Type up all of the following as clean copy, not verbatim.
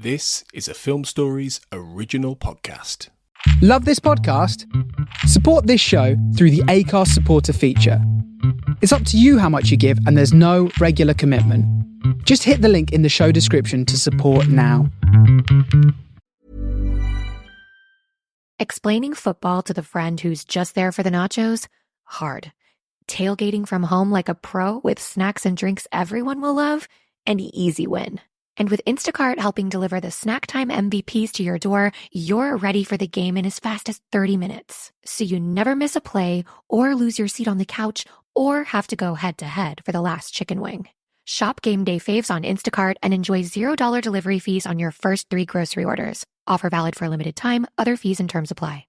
This is a Film Stories original podcast. Love this podcast? Support this show through the Acast supporter feature. It's up to you how much you give, and there's no regular commitment. Just hit the link in the show description to support now. Explaining football to the friend who's just there for the nachos? Hard. Tailgating from home like a pro with snacks and drinks everyone will love? An easy win. And with Instacart helping deliver the snack time MVPs to your door, you're ready for the game in as fast as 30 minutes. So you never miss a play or lose your seat on the couch or have to go head-to-head for the last chicken wing. Shop Game Day Faves on Instacart and enjoy $0 delivery fees on your first 3 grocery orders. Offer valid for a limited time. Other fees and terms apply.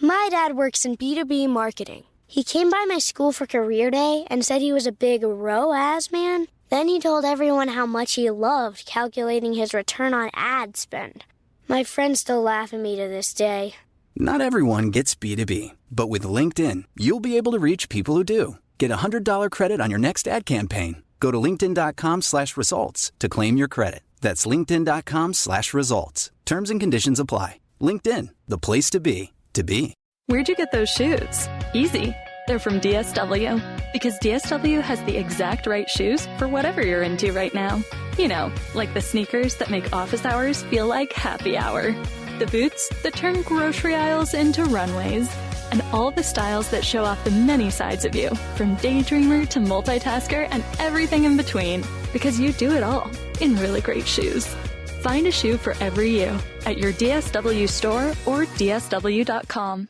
My dad works in B2B marketing. He came by my school for career day and said he was a big ROAS man. Then he told everyone how much he loved calculating his return on ad spend. My friends still laugh at me to this day. Not everyone gets B2B, but with LinkedIn, you'll be able to reach people who do. Get a $100 credit on your next ad campaign. Go to linkedin.com/results to claim your credit. That's linkedin.com/results. Terms and conditions apply. LinkedIn, the place to be, to be. Where'd you get those shoes? Easy. They're from DSW. Because DSW has the exact right shoes for whatever you're into right now. You know, like the sneakers that make office hours feel like happy hour. The boots that turn grocery aisles into runways. And all the styles that show off the many sides of you, from daydreamer to multitasker and everything in between. Because you do it all in really great shoes. Find a shoe for every you at your DSW store or dsw.com.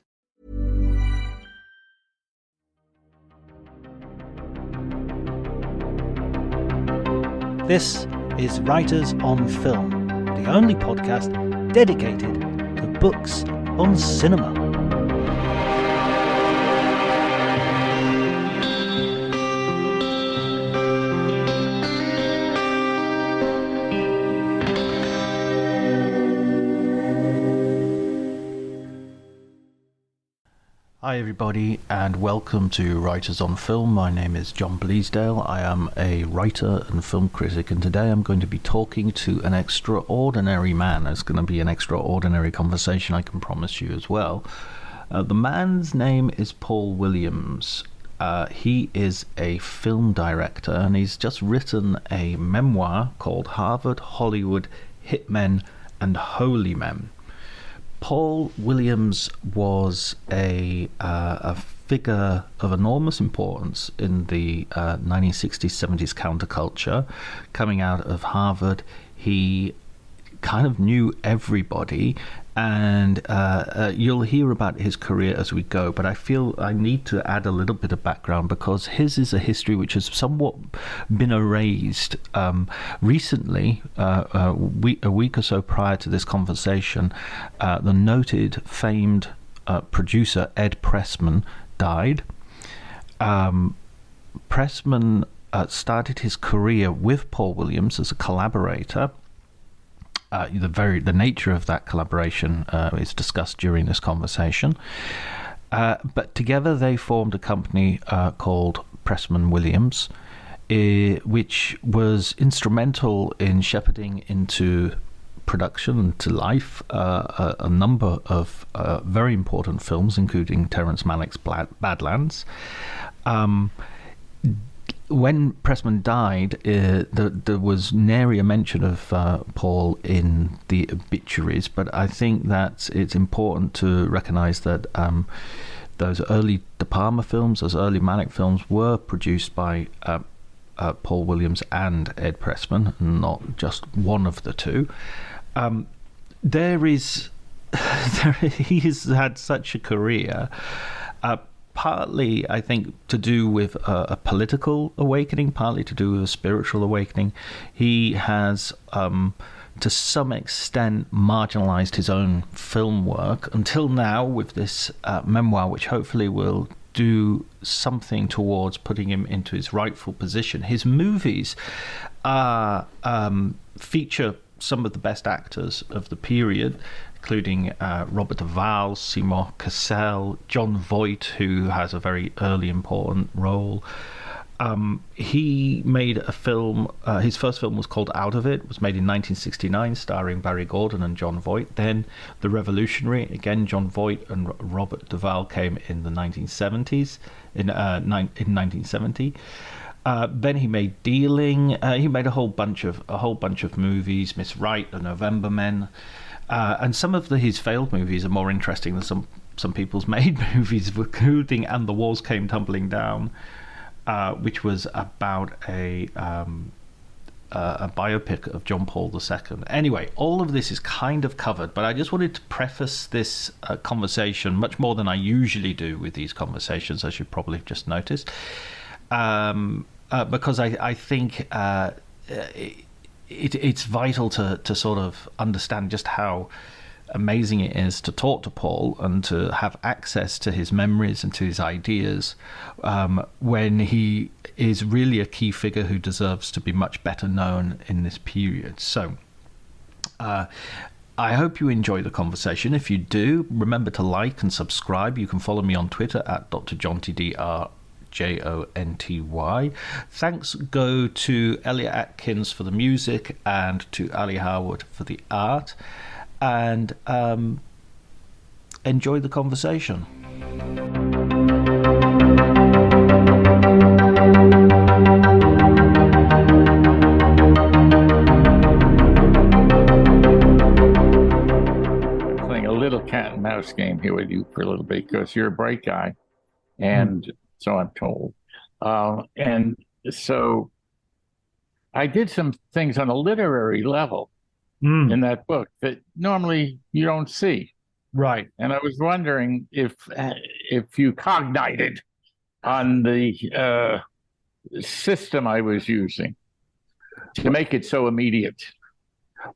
This is Writers on Film, the only podcast dedicated to books on cinema. Hi everybody and welcome to Writers on Film. My name is John Bleasdale. I am a writer and film critic, and today I'm going to be talking to an extraordinary man. It's going to be an extraordinary conversation, I can promise you as well. The man's name is Paul Williams. He is a film director and he's just written a memoir called Harvard, Hollywood, Hitmen and Holy Men. Paul Williams was a figure of enormous importance in the 1960s, 70s counterculture. Coming out of Harvard, he kind of knew everybody, and you'll hear about his career as we go, but I feel I need to add a little bit of background because his is a history which has somewhat been erased. Recently, a week or so prior to this conversation, the noted, famed producer Ed Pressman died. Pressman started his career with Paul Williams as a collaborator. The nature of that collaboration is discussed during this conversation. But together they formed a company called Pressman Williams, which was instrumental in shepherding into production and to life a number of very important films, including Terrence Malick's Badlands. When Pressman died, there was nary a mention of Paul in the obituaries, but I think that it's important to recognise that those early De Palma films, those early Malick films, were produced by Paul Williams and Ed Pressman, not just one of the two. He has had such a career. Partly, I think, to do with a political awakening, partly to do with a spiritual awakening. He has, to some extent, marginalized his own film work until now with this memoir, which hopefully will do something towards putting him into his rightful position. His movies feature some of the best actors of the period, including Robert Duvall, Seymour Cassel, John Voight, who has a very early important role, He made a film. His first film was called Out of It. It was made in 1969, starring Barry Gordon and John Voight. Then The Revolutionary, again John Voight and Robert Duvall, came in the 1970s. In 1970. Then he made Dealing. He made a whole bunch of movies. Miss Wright, The November Men, and some of his failed movies are more interesting than some people's made movies, including And the Walls Came Tumbling Down, which was about a biopic of John Paul II. Anyway, all of this is kind of covered, but I just wanted to preface this conversation much more than I usually do with these conversations, as you probably just noticed, because I think it's vital to sort of understand just how amazing it is to talk to Paul and to have access to his memories and to his ideas when he is really a key figure who deserves to be much better known in this period. So I hope you enjoy the conversation. If you do, remember to like and subscribe. You can follow me on Twitter at Dr. Jonty, DRJONTY. Thanks go to Elliot Atkins for the music and to Ali Harwood for the art. And enjoy the conversation. Playing a little cat and mouse game here with you for a little bit because you're a bright guy, and so I'm told. And so I did some things on a literary level in that book that normally you don't see. Right. And I was wondering if you cognited on the system I was using to make it so immediate.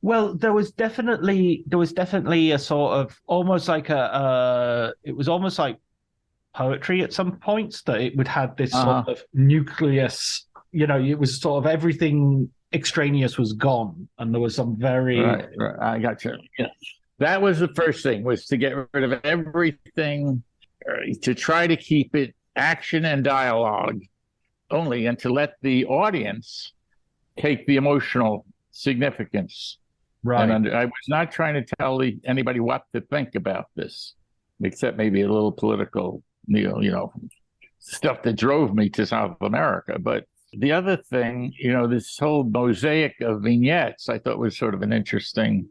Well, there was definitely a sort of almost like it was almost like poetry at some points, that it would have this sort of nucleus. It was sort of everything extraneous was gone, and there was some very right. I got you. Yeah. That was the first thing, was to get rid of everything, to try to keep it action and dialogue only, and to let the audience take the emotional significance. Right. And I was not trying to tell anybody what to think about this, except maybe a little political, stuff that drove me to South America. But the other thing, this whole mosaic of vignettes, I thought was sort of an interesting.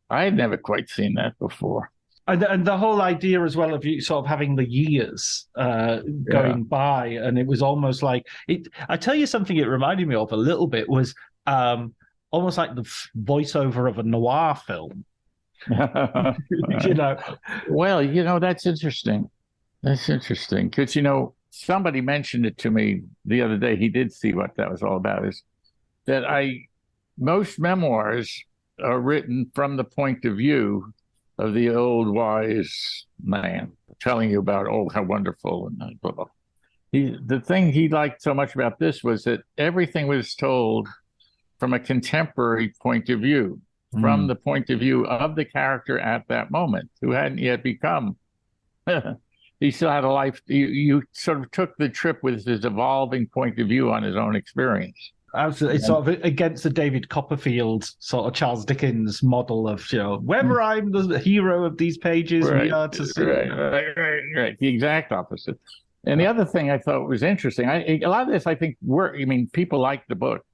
I had never quite seen that before. And the whole idea as well of you sort of having the years going by, and it was almost like it. I tell you something, it reminded me of a little bit was almost like the voiceover of a noir film. Well, that's interesting. That's interesting because somebody mentioned it to me the other day. He did see what that was all about. Is that most memoirs are written from the point of view of the old wise man telling you about, how wonderful, and blah, blah. The thing he liked so much about this was that everything was told from a contemporary point of view, from the point of view of the character at that moment, who hadn't yet become. He still had a life. You sort of took the trip with his evolving point of view on his own experience. Absolutely. It's sort of against the David Copperfield sort of Charles Dickens model of, whether I'm the hero of these pages, we are to see. Right. The exact opposite. And the other thing I thought was interesting, a lot of this, I think, people like the book,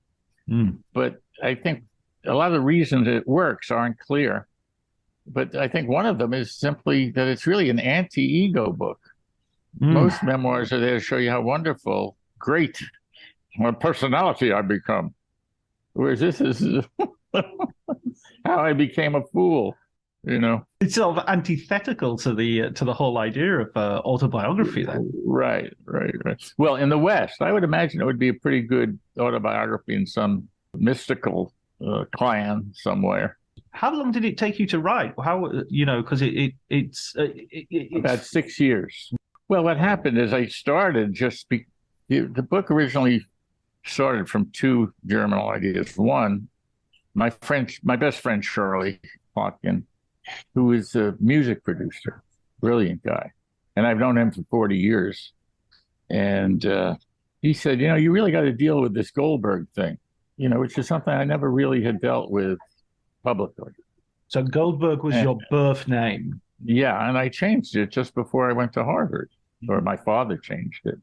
but I think a lot of the reasons it works aren't clear. But I think one of them is simply that it's really an anti-ego book. Most memoirs are there to show you how wonderful, great, what personality I become. Whereas this is how I became a fool. It's sort of antithetical to the whole idea of autobiography. Then, right. Well, in the West, I would imagine it would be a pretty good autobiography in some mystical clan somewhere. How long did it take you to write? How because it's about 6 years. Well, what happened is I started the book originally started from two germinal ideas. One, my best friend Shirley Plotkin, who is a music producer, brilliant guy, and I've known him for 40 years, and he said, you really got to deal with this Goldberg thing, which is something I never really had dealt with publicly. So Goldberg was your birth name. Yeah, and I changed it just before I went to Harvard, or my father changed it.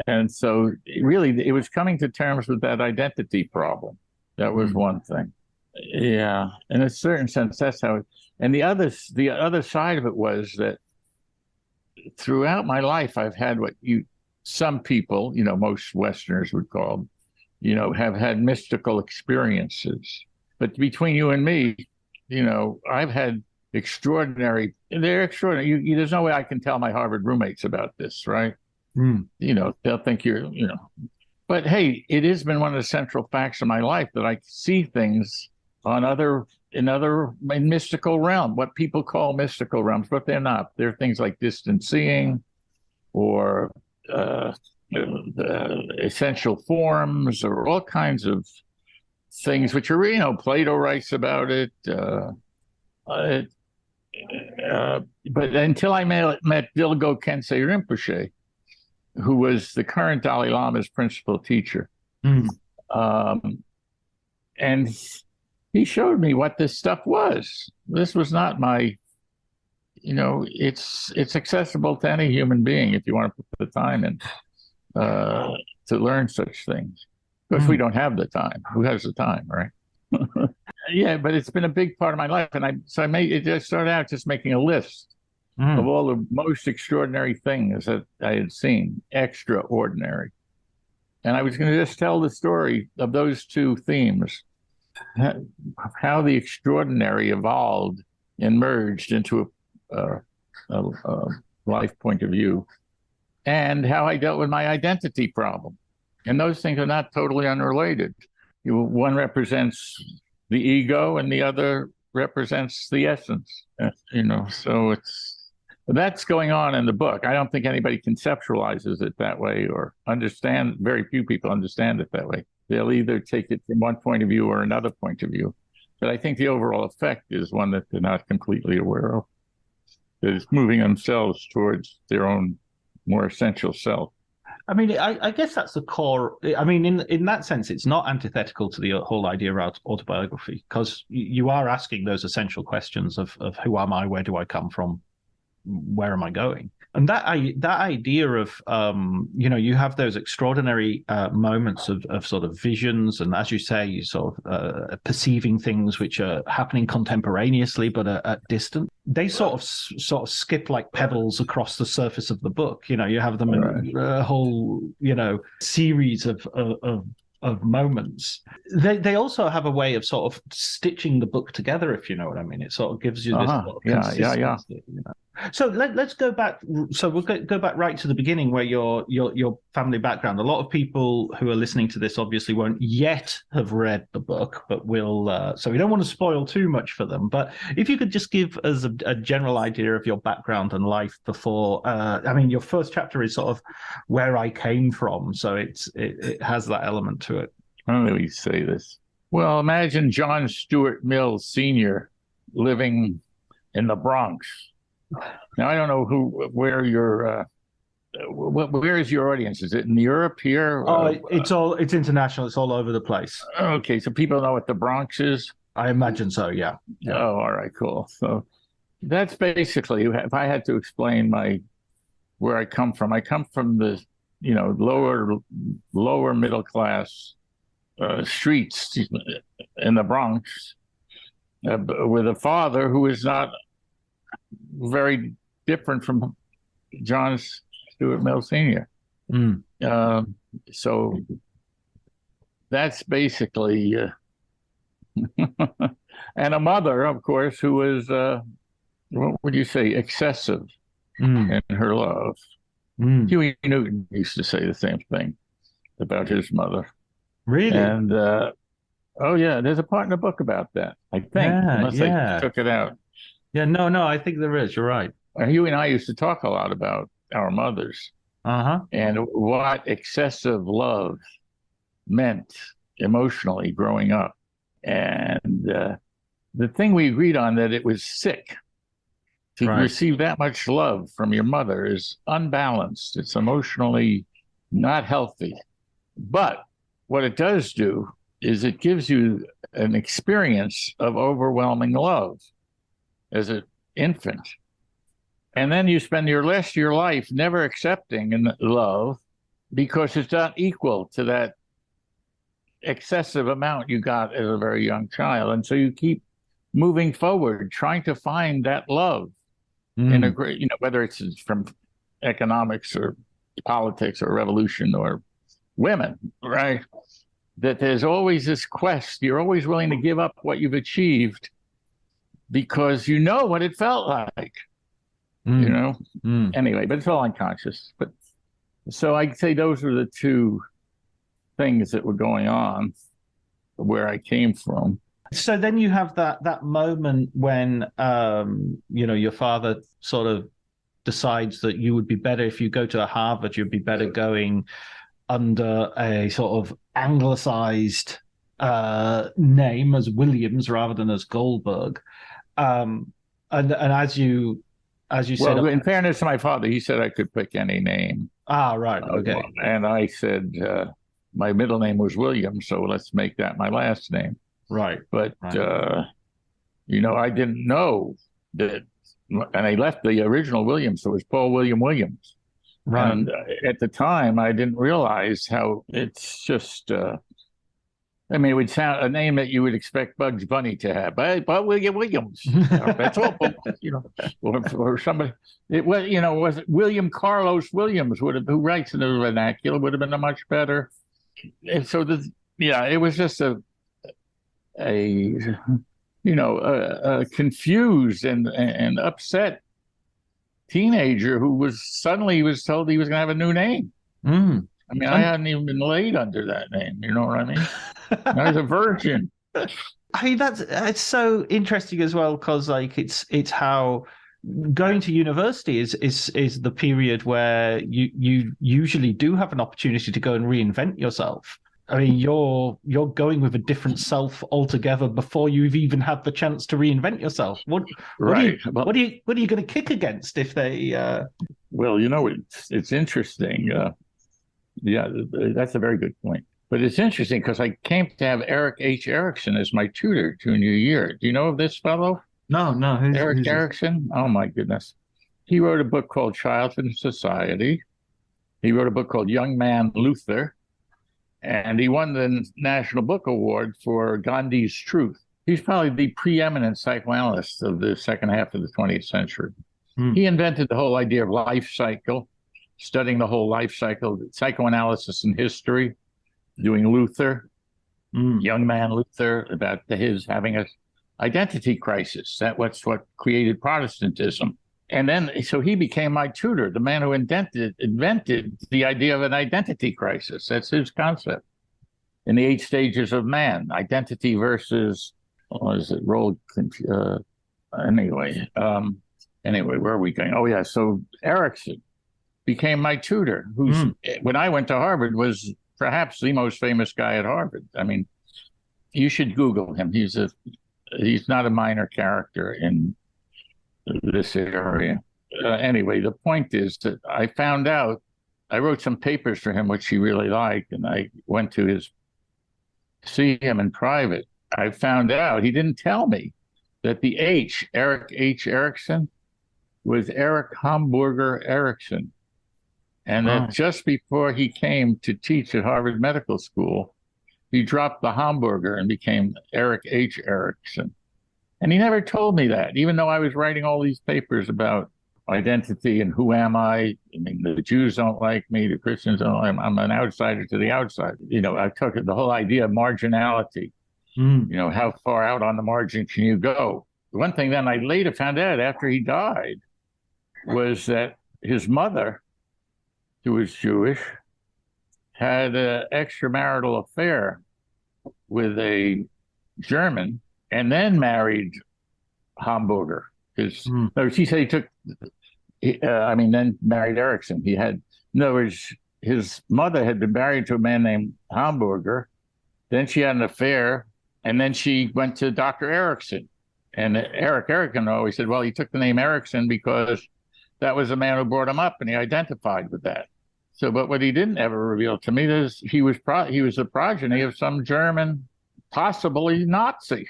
And so it was coming to terms with that identity problem. That was one thing. Yeah, in a certain sense, that's how it, and the other side of it was that throughout my life, I've had what some people, most Westerners would call, have had mystical experiences. But between you and me, I've had they're extraordinary. There's no way I can tell my Harvard roommates about this, right? They'll think you're, but hey, it has been one of the central facts of my life that I see things in mystical realm, what people call mystical realms, but they're not. They're things like distant seeing or essential forms or all kinds of things, which are, Plato writes about it. But until I met Dilgo Khyentse Rinpoche, who was the current Dalai Lama's principal teacher. And he showed me what this stuff was. This was not my, it's accessible to any human being if you want to put the time in to learn such things. Of course, we don't have the time. Who has the time, right? Yeah, but it's been a big part of my life. And I started out just making a list of all the most extraordinary things that I had seen, extraordinary. And I was going to just tell the story of those two themes, how the extraordinary evolved and merged into a life point of view, and how I dealt with my identity problem. And those things are not totally unrelated. One represents the ego and the other represents the essence, so that's going on in the book. I don't think anybody conceptualizes it that way or very few people understand it that way. They'll either take it from one point of view or another point of view. But I think the overall effect is one that they're not completely aware of. That is moving themselves towards their own more essential self. I mean, I guess that's the core. I mean, in that sense, it's not antithetical to the whole idea about autobiography, because you are asking those essential questions of who am I, where do I come from, where am I going? And that idea of, you have those extraordinary moments of sort of visions, and as you say, you sort of perceiving things which are happening contemporaneously but at distance. They sort of skip like pebbles across the surface of the book. You have them in a whole, series of moments. They also have a way of sort of stitching the book together, if you know what I mean. It sort of gives you this sort of consistency. So let's go back. So we'll go back right to the beginning, where your family background. A lot of people who are listening to this obviously won't yet have read the book, but will. So we don't want to spoil too much for them. But if you could just give us a general idea of your background and life before. I mean, your first chapter is sort of where I came from, so it has that element to it. How do we say this? Well, imagine John Stuart Mill Sr. living in the Bronx. Now, I don't know where is your audience? Is it in Europe here? It's international. It's all over the place. Okay, so people know what the Bronx is? I imagine so, yeah. Oh, all right, cool. So that's basically, if I had to explain where I come from the, lower middle class streets in the Bronx with a father who is not very different from John Stuart Mill Sr. So that's basically, and a mother, of course, who was, what would you say, excessive in her love. Huey Newton used to say the same thing about his mother. Really? And, there's a part in the book about that, I think, unless they took it out. Yeah, no, I think there is. You're right. Huey and I used to talk a lot about our mothers and what excessive love meant emotionally growing up. And the thing we agreed on, that it was sick to receive that much love from your mother, is unbalanced. It's emotionally not healthy. But what it does do is it gives you an experience of overwhelming love as an infant. And then you spend your rest of your life never accepting love because it's not equal to that excessive amount you got as a very young child. And so you keep moving forward, trying to find that love in a great, whether it's from economics or politics or revolution or women, right? That there's always this quest. You're always willing to give up what you've achieved because you know what it felt like, Anyway, but it's all unconscious. But so I'd say those were the two things that were going on where I came from. So then you have that moment when your father sort of decides that you would be better if you go to Harvard, you'd be better going under a sort of anglicized name as Williams rather than as Goldberg. And as you said, well, in fairness to my father, he said I could pick any name. Right, okay. And I said my middle name was Williams, so let's make that my last name. Right. But I didn't know that, and I left the original Williams, so it was Paul William Williams. Right. And at the time, I didn't realize how it's just. It would sound a name that you would expect Bugs Bunny to have, but William Williams. That's all. Or somebody. Was it William Carlos Williams who writes in the vernacular would have been a much better. And so it was just a confused and upset teenager who was told he was going to have a new name. I hadn't even been laid under that name. You know what I mean? I was a virgin. It's so interesting as well because it's how going to university is the period where you usually do have an opportunity to go and reinvent yourself. I mean, you're going with a different self altogether before you've even had the chance to reinvent yourself. What are you going to kick against if they? Well, it's interesting. That's a very good point. But it's interesting because I came to have Eric H. Erickson as my tutor junior year. Do you know of this fellow? No. Eric Erickson? Oh, my goodness. He wrote a book called Childhood and Society. He wrote a book called Young Man Luther. And he won the National Book Award for Gandhi's Truth. He's probably the preeminent psychoanalyst of the second half of the 20th century. He invented the whole idea of life cycle, studying the whole life cycle, psychoanalysis and history, doing Luther, young man Luther, about his having a identity crisis. That's what created Protestantism. And then, so he became my tutor, the man who invented the idea of an identity crisis. That's his concept. In the 8 stages of man, identity versus, anyway, where are we going? Oh, yeah. So Erickson became my tutor, who's, when I went to Harvard, was perhaps the most famous guy at Harvard. I mean, you should Google him. He's not a minor character in this area. Anyway, the point is that I found out, I wrote some papers for him, which he really liked, and I went to see him in private. I found out, he didn't tell me, that the Eric H. Erickson, was Eric Hamburger Erickson. And that just before he came to teach at Harvard Medical School, he dropped the Hamburger and became Eric H. Erickson. And he never told me that, even though I was writing all these papers about identity and who am I. I mean, the Jews don't like me, the Christians don't like me. I'm an outsider to the outside. I took the whole idea of marginality. How far out on the margin can you go? One thing then I later found out after he died was that his mother, who was Jewish, had an extramarital affair with a German and then married Hamburger. She said he took, then married Erickson. In other words, his mother had been married to a man named Hamburger. Then she had an affair, and then she went to Dr. Erickson. And Eric Erickson always said, well, he took the name Erickson because that was the man who brought him up, and he identified with that. So, but what he didn't ever reveal to me is he was the progeny of some German, possibly Nazi.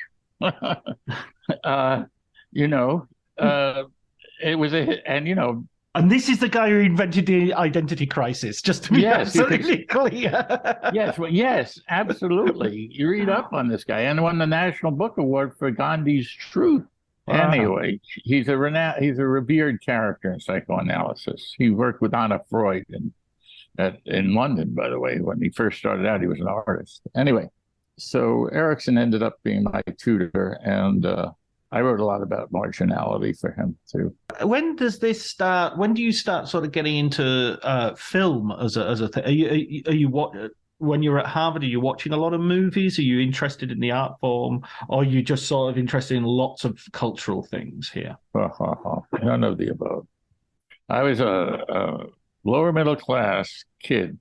You know, it was And this is the guy who invented the identity crisis, just to be absolutely clear. Yes, absolutely. You read up on this guy and won the National Book Award for Gandhi's Truth. Wow. Anyway, he's a revered character in psychoanalysis. He worked with Anna Freud in London, by the way. When he first started out, he was an artist. Anyway, so Erickson ended up being my tutor, and I wrote a lot about marginality for him too. When does this start? When do you start sort of getting into film as a thing? Are you when you're at Harvard? Are you watching a lot of movies? Are you interested in the art form, or are you just sort of interested in lots of cultural things here? None of the above. I was a lower middle class kid,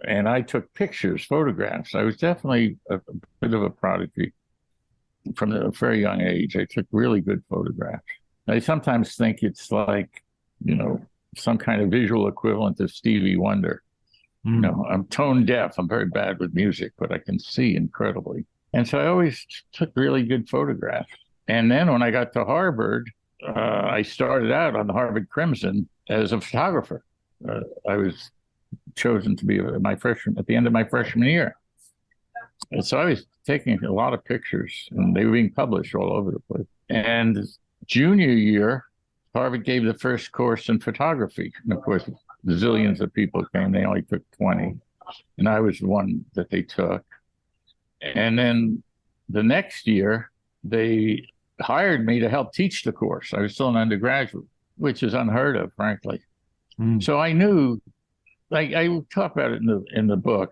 and I took pictures, photographs. I was definitely a bit of a prodigy. From a very young age, I took really good photographs. I sometimes think it's like, some kind of visual equivalent of Stevie Wonder. I'm tone deaf. I'm very bad with music, but I can see incredibly. And so I always took really good photographs. And then when I got to Harvard, I started out on the Harvard Crimson as a photographer. I was chosen to be at the end of my freshman year. And so I was taking a lot of pictures, and they were being published all over the place. And junior year, Harvard gave the first course in photography. And of course, zillions of people came. They only took 20. And I was the one that they took. And then the next year, they hired me to help teach the course. I was still an undergraduate, which is unheard of, frankly. So I knew, I talk about it in the book.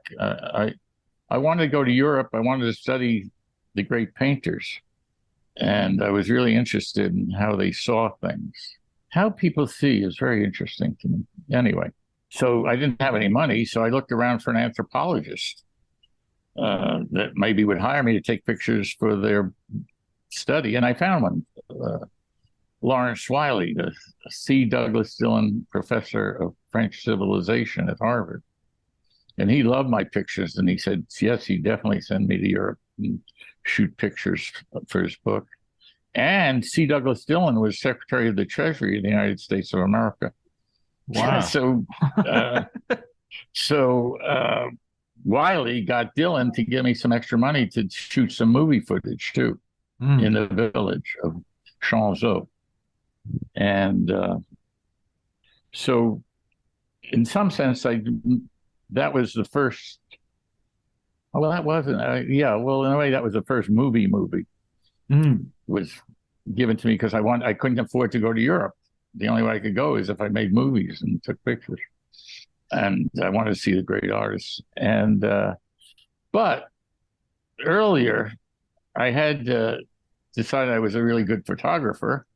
I wanted to go to Europe. I wanted to study the great painters. And I was really interested in how they saw things. How people see is very interesting to me. Anyway, so I didn't have any money, so I looked around for an anthropologist that maybe would hire me to take pictures for their study. And I found one, Lawrence Wiley, the C. Douglas Dillon Professor of French Civilization at Harvard. And he loved my pictures, and he said, yes, he'd definitely send me to Europe and shoot pictures for his book. And C. Douglas Dillon was Secretary of the Treasury of the United States of America. Wow. So Wiley got Dillon to give me some extra money to shoot some movie footage, too, in the village of Chanzeau. And so in some sense, that was the first. Well, that wasn't. Well, in a way, that was the first movie. Was given to me because I couldn't afford to go to Europe. The only way I could go is if I made movies and took pictures. And I wanted to see the great artists. And but earlier, I had decided I was a really good photographer,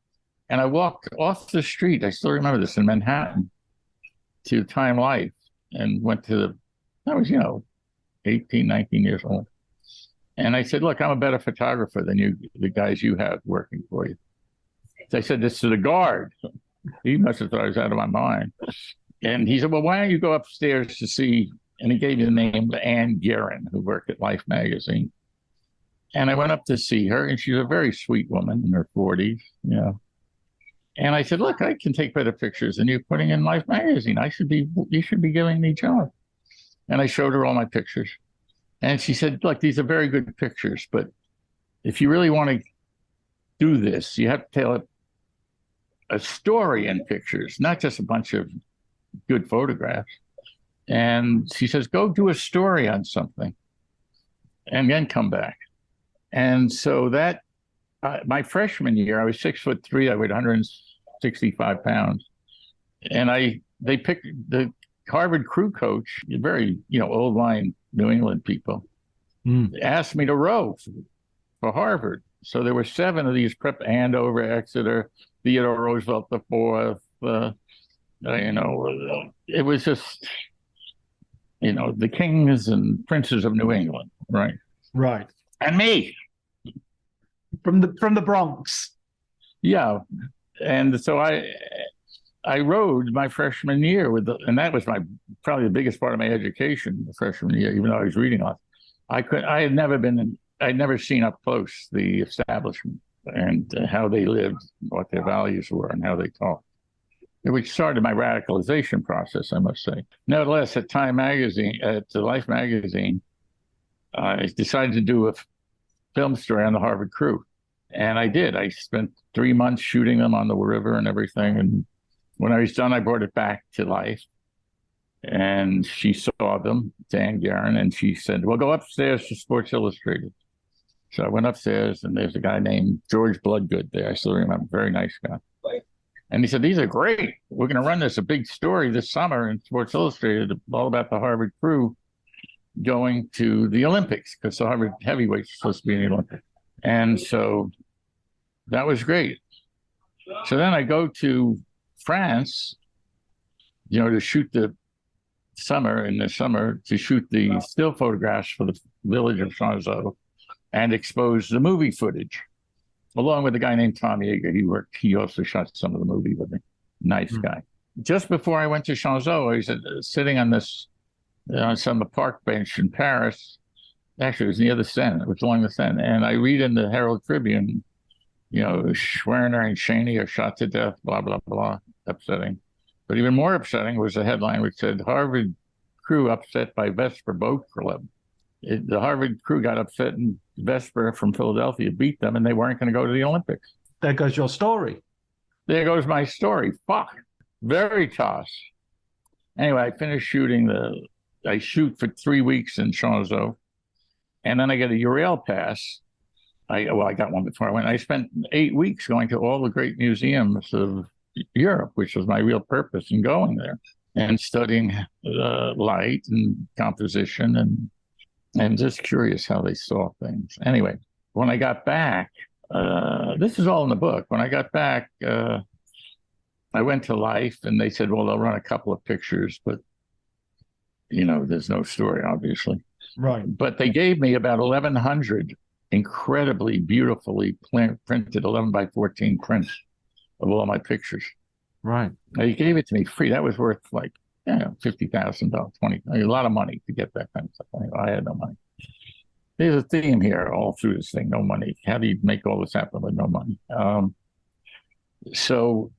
and I walked off the street. I still remember this in Manhattan to Time Life. And went to I was, 18, 19 years old. And I said, look, I'm a better photographer than the guys you have working for you. So I said this to the guard. He must have thought I was out of my mind. And he said, well, why don't you go upstairs to see, and he gave me the name of Ann Guerin, who worked at Life magazine. And I went up to see her, and she's a very sweet woman in her 40s, And I said, look, I can take better pictures than you putting in Life magazine. You should be giving me a job. And I showed her all my pictures. And she said, look, these are very good pictures, but if you really want to do this, you have to tell a story in pictures, not just a bunch of good photographs. And she says, go do a story on something and then come back. And so that, my freshman year, I was 6'3", I weighed 165 pounds. And they picked the Harvard crew coach, very, old line New England people, asked me to row for Harvard. So there were 7 of these Andover, Exeter, Theodore Roosevelt IV. It was just, the kings and princes of New England, right? Right. And me. From the Bronx. Yeah. And so I rode my freshman year and that was probably the biggest part of my education, the freshman year, even though I was reading off. I'd never seen up close the establishment and how they lived, what their values were, and how they talked, which started my radicalization process, I must say. Nevertheless, at the Life magazine, I decided to do a film story on the Harvard crew. And I did. I spent 3 months shooting them on the river and everything. And when I was done, I brought it back to Life. And she saw them, Dan Guerin, and she said, well, go upstairs to Sports Illustrated. So I went upstairs, and there's a guy named George Bloodgood there. I still remember, very nice guy. And he said, these are great. We're going to run this a big story this summer in Sports Illustrated, all about the Harvard crew going to the Olympics, because the Harvard heavyweights are supposed to be in the Olympics. And so that was great. So then I go to France, to shoot in the summer, to shoot the still photographs for the village of Chanzeau and expose the movie footage, along with a guy named Tom Yeager. He also shot some of the movie with me. Nice guy. Just before I went to Chanzeau, I was sitting on some park bench in Paris. Actually, it was near the Seine. It was along the Seine. And I read in the Herald Tribune, Schwerner and Cheney are shot to death, blah, blah, blah. Upsetting. But even more upsetting was the headline which said, Harvard crew upset by Vesper boat club. The Harvard crew got upset, and Vesper from Philadelphia beat them, and they weren't going to go to the Olympics. There goes your story. There goes my story. Fuck. Very toss. Anyway, I finished shooting I shoot for 3 weeks in Chanzeau, and then I get a Uriel pass. I got one before I went. I spent 8 weeks going to all the great museums of Europe, which was my real purpose in going there, and studying light and composition and just curious how they saw things. Anyway, when I got back, this is all in the book. When I got back, I went to Life, and they said, well, they'll run a couple of pictures, but there's no story, obviously. Right. But they gave me about 1,100 incredibly beautifully printed 11 by 14 prints of all my pictures. Right. They gave it to me free. That was worth like $50,000, a lot of money to get that kind of stuff. I had no money. There's a theme here all through this thing: no money. How do you make all this happen with no money? So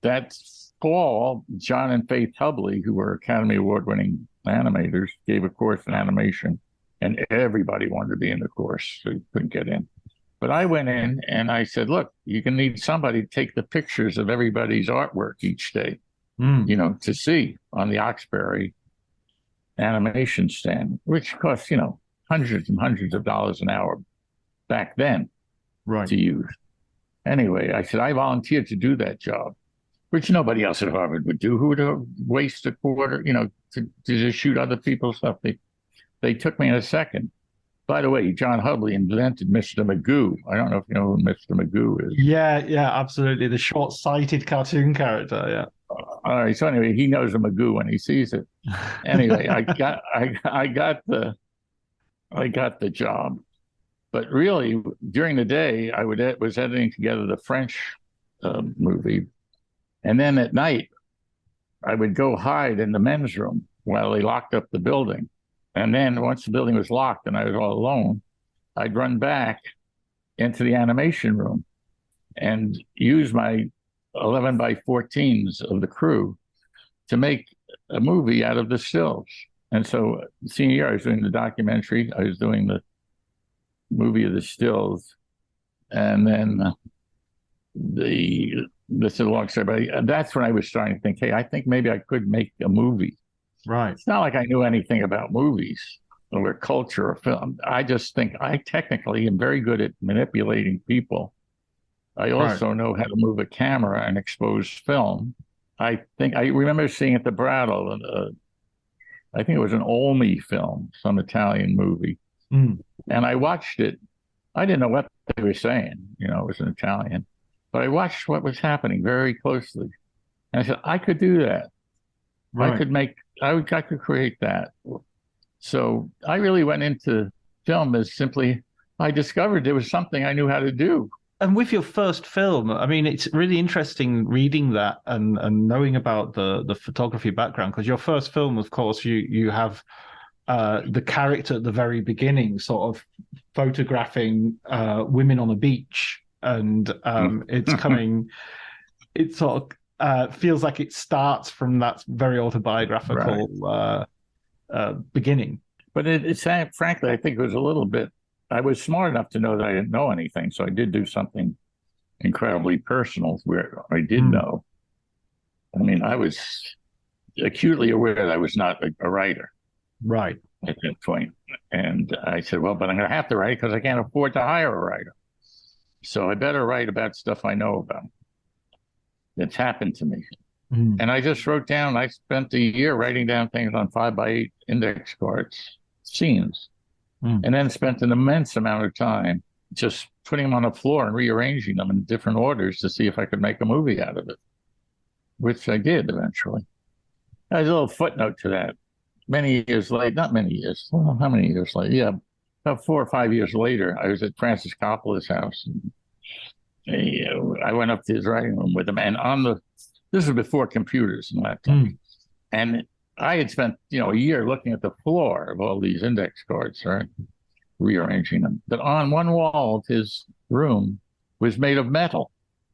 that fall, John and Faith Hubley, who were Academy Award-winning animators, gave a course in animation, and everybody wanted to be in the course, so you couldn't get in. But I went in and I said, look, you can need somebody to take the pictures of everybody's artwork each day, to see on the Oxbury animation stand, which costs, hundreds and hundreds of dollars an hour back then to use. Anyway, I said, I volunteered to do that job, which nobody else at Harvard would do. Who would waste a quarter, to just shoot other people's stuff? They took me in a second. By the way, John Hubley invented Mr. Magoo. I don't know if you know who Mr. Magoo is. Yeah, absolutely. The short-sighted cartoon character, yeah. All right. So anyway, he knows a Magoo when he sees it. Anyway, I got the job. But really, during the day, I was editing together the French movie, and then at night, I would go hide in the men's room while they locked up the building. And then once the building was locked and I was all alone, I'd run back into the animation room and use my 11 by 14s of the crew to make a movie out of the stills. And so senior year, I was doing the documentary. I was doing the movie of the stills. And then this is a long story, but that's when I was starting to think, hey, I think maybe I could make a movie. Right. It's not like I knew anything about movies or culture or film. I just think I technically am very good at manipulating people. I also know how to move a camera and expose film. I remember seeing at the Brattle, I think it was an Olmi film, some Italian movie. And I watched it. I didn't know what they were saying. It was in Italian. But I watched what was happening very closely. And I said, I could do that. Right. I could create that. So I really went into film as simply, I discovered there was something I knew how to do. And with your first film, I mean, it's really interesting reading that and knowing about the photography background, because your first film, of course, you have the character at the very beginning, sort of photographing women on a beach, and it's coming. It sort of feels like it starts from that very autobiographical beginning. But it's frankly, I think it was a little bit. I was smart enough to know that I didn't know anything, so I did do something incredibly personal where I did know. I mean, I was acutely aware that I was not a writer, right, at that point. And I said, well, but I'm going to have to write because I can't afford to hire a writer. So I better write about stuff I know about that's happened to me. And I just wrote down, I spent a year writing down things on 5x8 index cards, scenes, and then spent an immense amount of time just putting them on the floor and rearranging them in different orders to see if I could make a movie out of it, which I did eventually. There's a little footnote to that. Many years later, not many years, well, how many years later? Yeah, about 4 or 5 years later, I was at Francis Coppola's house. And I went up to his writing room with him, and this was before computers and laptops. And I had spent, a year looking at the floor of all these index cards, right? Rearranging them. But on one wall of his room was made of metal.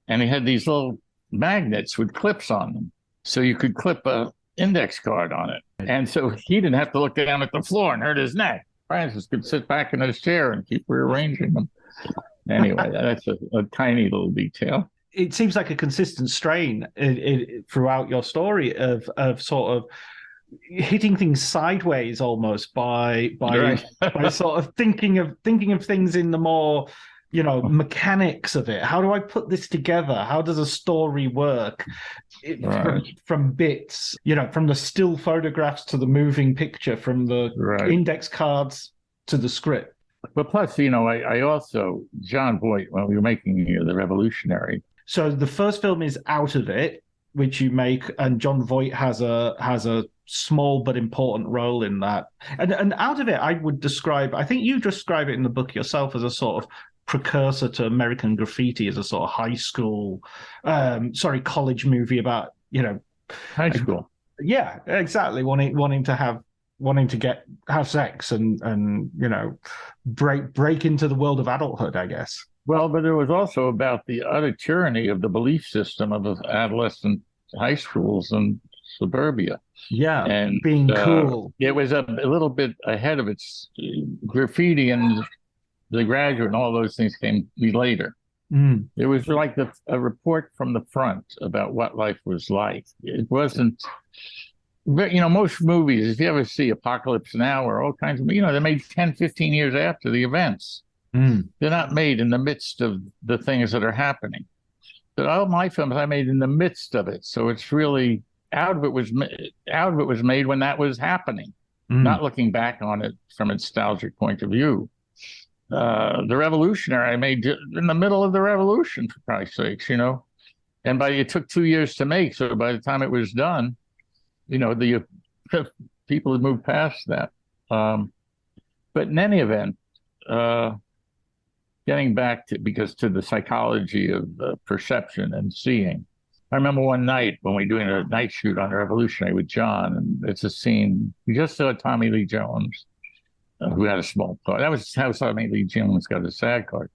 And he had these little magnets with clips on them. So you could clip a index card on it. And so he didn't have to look down at the floor and hurt his neck. Francis could sit back in his chair and keep rearranging them. Anyway, that's a tiny little detail. It seems like a consistent strain throughout your story of sort of hitting things sideways almost by sort of thinking of things in the more mechanics of it. How do I put this together? How does a story work? From bits, from the still photographs to the moving picture, from the index cards to the script. But plus, I also, John Voight, when we were making The Revolutionary. So the first film is Out of It, which you make, and John Voight has a small but important role in that. And Out of It, I would describe, I think you describe it in the book yourself as a sort of precursor to American Graffiti, as a sort of high school, college movie about, high school. Yeah, exactly. Wanting to have sex and break into the world of adulthood, I guess. Well, but it was also about the utter tyranny of the belief system of adolescent high schools and suburbia. Yeah, and being cool. It was a little bit ahead of its graffiti, and The Graduate and all those things came later. It was like a report from the front about what life was like. It wasn't, most movies, if you ever see Apocalypse Now or all kinds of, they're made 10, 15 years after the events. They're not made in the midst of the things that are happening. But all my films I made in the midst of it. So it's really, out of it was made when that was happening, not looking back on it from a nostalgic point of view. The Revolutionary I made in the middle of the revolution, for Christ's sakes, and it took 2 years to make. So by the time it was done, the people had moved past that. But in any event, getting back to the psychology of perception and seeing. I remember one night when we were doing a night shoot on the Revolutionary with John, and it's a scene, we just saw Tommy Lee Jones, who had a small part. That was how Tommy Lee Jones got his SAG card.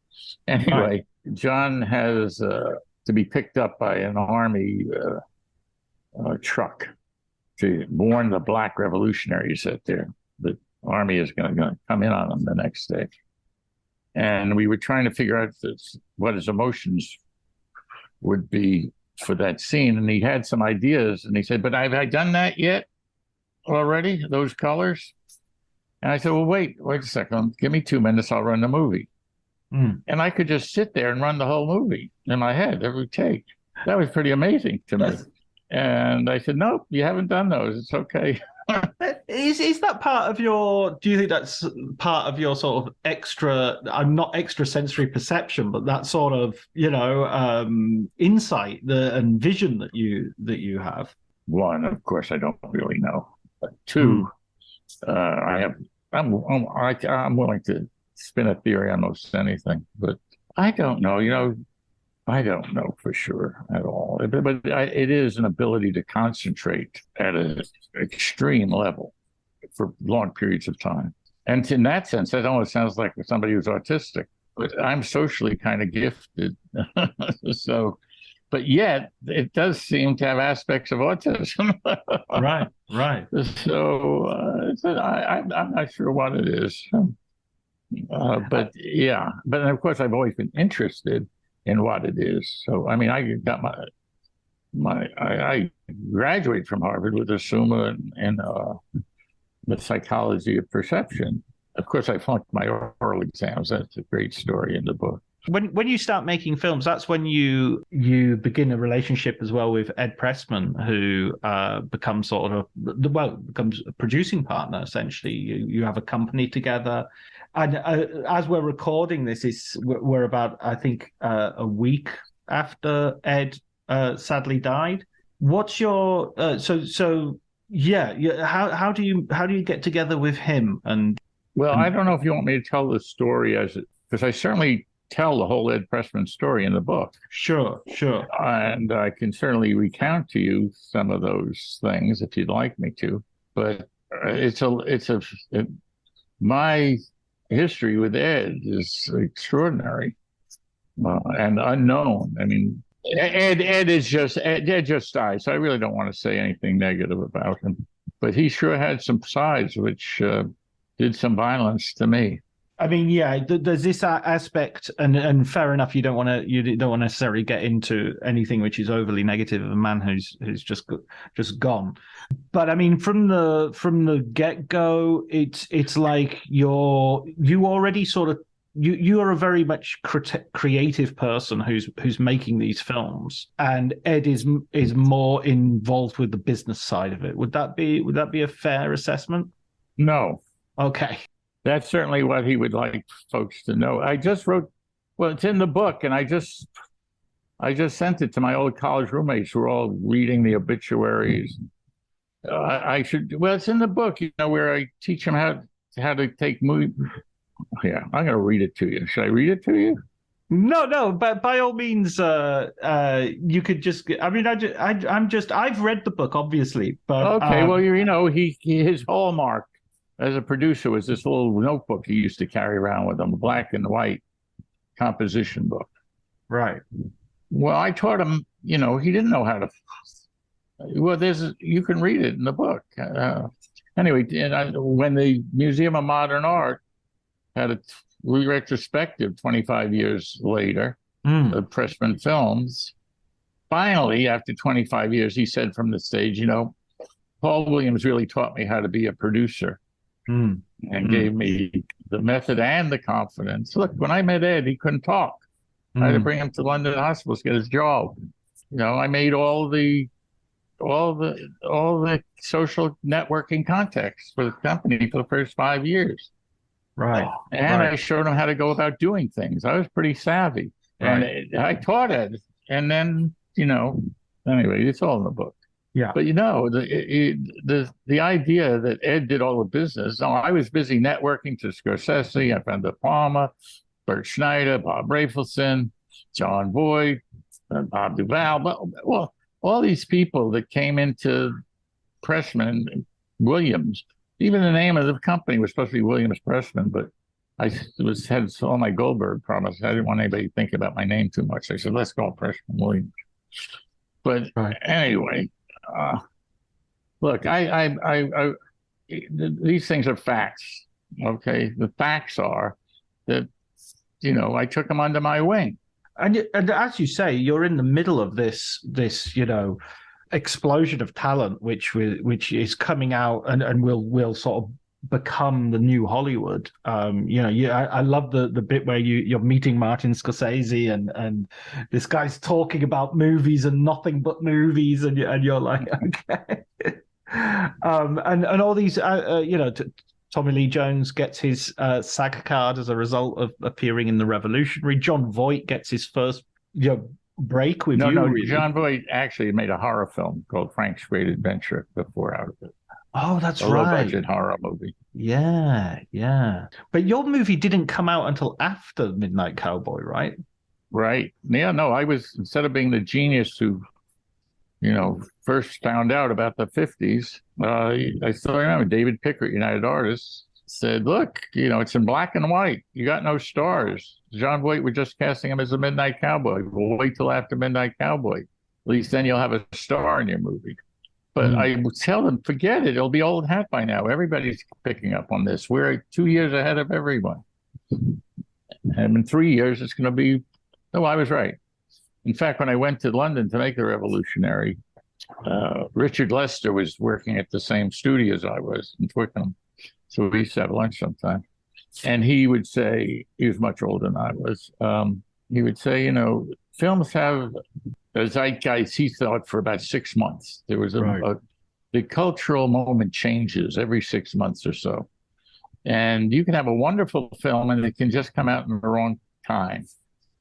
Anyway, John has to be picked up by an army truck to warn the black revolutionaries that the army is going to come in on them the next day. And we were trying to figure out what his emotions would be for that scene. And he had some ideas, and he said, but have I done that yet already, those colors? And I said, well, wait a second. Give me 2 minutes. I'll run the movie. And I could just sit there and run the whole movie in my head, every take. That was pretty amazing to me. And I said, nope, you haven't done those. It's okay. Is that part of do you think that's part of your sort of not extrasensory perception, but that sort of, insight and vision that you have? One, of course, I don't really know. But two, I'm willing to spin a theory on most anything, but I don't know. I don't know for sure at all. But it is an ability to concentrate at an extreme level for long periods of time. And in that sense, that almost sounds like somebody who's autistic. But I'm socially kind of gifted. So, but yet it does seem to have aspects of autism. Right. So I'm not sure what it is. But yeah, but of course I've always been interested in what it is. So I mean, I got I graduated from Harvard with a Summa in the psychology of perception. Of course, I flunked my oral exams. That's a great story in the book. When you start making films, that's when you begin a relationship as well with Ed Pressman, who becomes becomes a producing partner essentially. You have a company together, and as we're recording this, we're about I think a week after Ed sadly died. What's your how do you get together with him? Well, I don't know if you want me to tell the story because I certainly tell the whole Ed Pressman story in the book. Sure. And I can certainly recount to you some of those things if you'd like me to. But my history with Ed is extraordinary and unknown. I mean, Ed just died, so I really don't want to say anything negative about him. But he sure had some sides which did some violence to me. I mean, yeah, there's this aspect, and fair enough. You don't want to necessarily get into anything which is overly negative of a man who's just gone. But I mean, from the get go, it's like you already sort of you are a very much creative person who's making these films, and Ed is more involved with the business side of it. Would that be a fair assessment? No. Okay. That's certainly what he would like folks to know. I just wrote, well, it's in the book, and I just sent it to my old college roommates who were all reading the obituaries. It's in the book, where I teach them how to take movie. Yeah, I'm going to read it to you. Should I read it to you? No, but by all means, you could just. I mean, I've read the book, obviously, but okay. Well, his hallmark as a producer was this little notebook he used to carry around with him, a black and white composition book. Right. Well, I taught him, he didn't know how to. Well, you can read it in the book. Anyway, when the Museum of Modern Art had a retrospective 25 years later of Pressman films, finally, after 25 years, he said from the stage, Paul Williams really taught me how to be a producer. And gave me the method and the confidence. Look, when I met Ed, he couldn't talk. I had to bring him to London hospitals to get his jaw. I made all the social networking contacts for the company for the first 5 years. Right. And I showed him how to go about doing things. I was pretty savvy. Right. And I taught Ed. And then, anyway, it's all in the book. Yeah. But the idea that Ed did all the business. No, I was busy networking to Scorsese, I found De Palma, Bert Schneider, Bob Rafelson, John Boyd, Bob Duvall. Well, all these people that came into Pressman, Williams. Even the name of the company was supposed to be Williams Pressman, but I had all my Goldberg promise. I didn't want anybody to think about my name too much. I said, let's call Pressman Williams. But anyway. Look, these things are facts. Okay, the facts are that I took them under my wing, and as you say, you're in the middle of this explosion of talent, which is coming out and will sort of become the new Hollywood. I love the bit where you're meeting Martin Scorsese and this guy's talking about movies and nothing but movies, and you're like, okay. And all these, Tommy Lee Jones gets his SAG card as a result of appearing in The Revolutionary. John Voight gets his first break with you. No, John Voight actually made a horror film called Frank's Great Adventure before Out of It. Oh, that's a right. Low-budget horror movie. Yeah. But your movie didn't come out until after Midnight Cowboy, right? Right. Yeah, no, I was, instead of being the genius who, first found out about the 50s, I still remember David Pickert, United Artists, said, look, it's in black and white. You got no stars. John Voight was just casting him as a Midnight Cowboy. We'll wait till after Midnight Cowboy. At least then you'll have a star in your movie. But I would tell them, forget it. It'll be old hat by now. Everybody's picking up on this. We're 2 years ahead of everyone. And in 3 years, it's going to be, I was right. In fact, when I went to London to make The Revolutionary, Richard Lester was working at the same studio as I was in Twickenham. So we used to have lunch sometime. And he would say, he was much older than I was, he would say, films have a zeitgeist, he thought, for about 6 months. There was the cultural moment changes every 6 months or so. And you can have a wonderful film and it can just come out in the wrong time.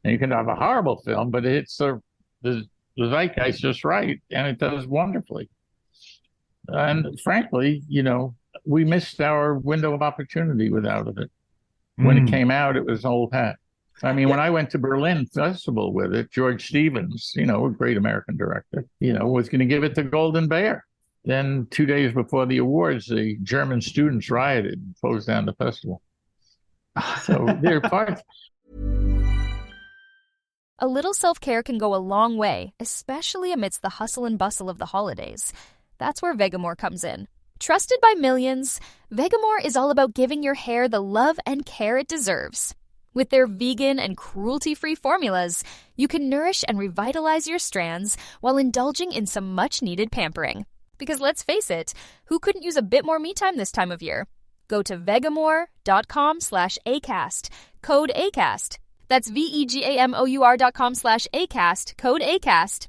And you can have a horrible film, but it's the zeitgeist just right, and it does wonderfully. And frankly, we missed our window of opportunity without it. When it came out, it was old hat. I mean, when I went to Berlin Festival with it, George Stevens, a great American director, was going to give it the Golden Bear. Then 2 days before the awards, the German students rioted and closed down the festival. So there are parts. A little self-care can go a long way, especially amidst the hustle and bustle of the holidays. That's where Vegamore comes in. Trusted by millions, Vegamore is all about giving your hair the love and care it deserves. With their vegan and cruelty-free formulas, you can nourish and revitalize your strands while indulging in some much-needed pampering. Because let's face it, who couldn't use a bit more me time this time of year? Go to vegamore.com/ACAST, code ACAST. That's vegamor.com/ACAST, code ACAST.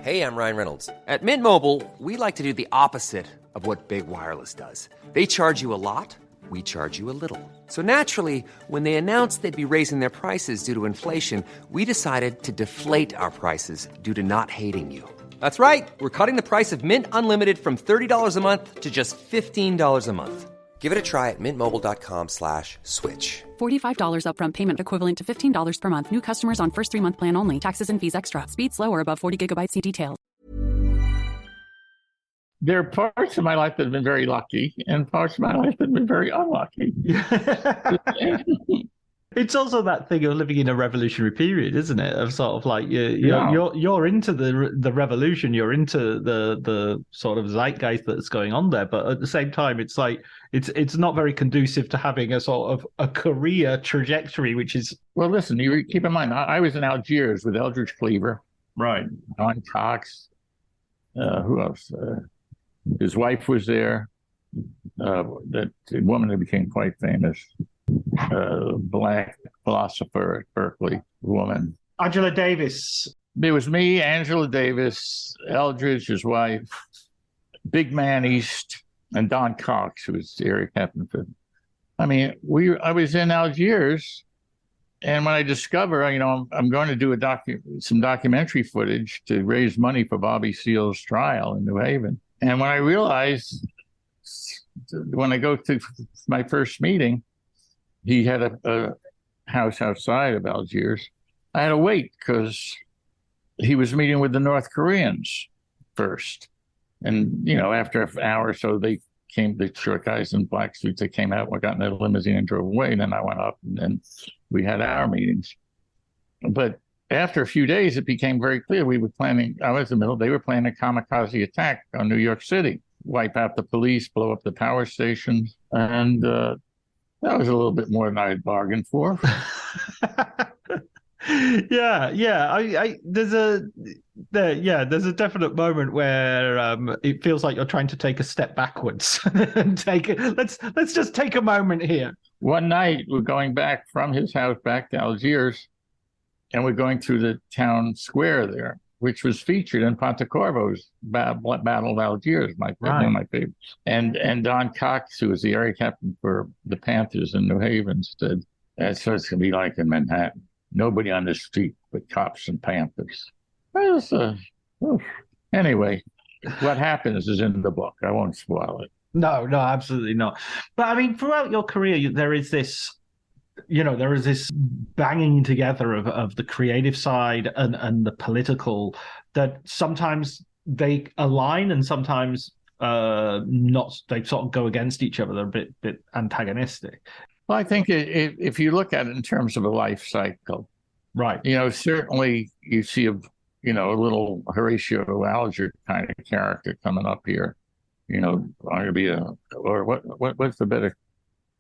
Hey, I'm Ryan Reynolds. At Mint Mobile, we like to do the opposite of what Big Wireless does. They charge you a lot, we charge you a little. So naturally, when they announced they'd be raising their prices due to inflation, we decided to deflate our prices due to not hating you. That's right. We're cutting the price of Mint Unlimited from $30 a month to just $15 a month. Give it a try at mintmobile.com/switch. $45 upfront payment equivalent to $15 per month. New customers on first 3-month plan only. Taxes and fees extra. Speed slower above 40 gigabytes. See details. There are parts of my life that have been very lucky and parts of my life that have been very unlucky. It's also that thing of living in a revolutionary period, isn't it? Of sort of like you're into the revolution, you're into the sort of zeitgeist that's going on there, but at the same time, it's like it's not very conducive to having a sort of a career trajectory, which is. Well, listen, you keep in mind, I was in Algiers with Eldridge Cleaver, right? Don Cox, who else? His wife was there. That woman who became quite famous. Black philosopher at Berkeley, woman. Angela Davis. It was me, Angela Davis, Eldridge, his wife, Big Man East, and Don Cox, who was the area captain. I mean, I was in Algiers, and when I discover, I'm going to do some documentary footage to raise money for Bobby Seale's trial in New Haven. And when I realized, when I go to my first meeting, he had a house outside of Algiers. I had to wait because he was meeting with the North Koreans first. And, after an hour or so, the short guys in black suits, they came out, got in a limousine and drove away. And then I went up and then we had our meetings. But after a few days, it became very clear they were planning a kamikaze attack on New York City, wipe out the police, blow up the power stations. And, that was a little bit more than I had bargained for. Yeah. There's a definite moment where it feels like you're trying to take a step backwards and let's just take a moment here. One night we're going back from his house back to Algiers, and we're going through the town square there, which was featured in Pontecorvo's Battle of Algiers, one of my favorites. And Don Cox, who was the area captain for the Panthers in New Haven, said, that's what it's going to be like in Manhattan. Nobody on the street but cops and Panthers. Anyway, what happens is in the book. I won't spoil it. No, absolutely not. But I mean, throughout your career, there is this there is this banging together of the creative side and the political, that sometimes they align and sometimes not. They sort of go against each other. They're a bit antagonistic. Well, I think if you look at it in terms of a life cycle, right? Certainly you see a little Horatio Alger kind of character coming up here. I'm going to be what's the better?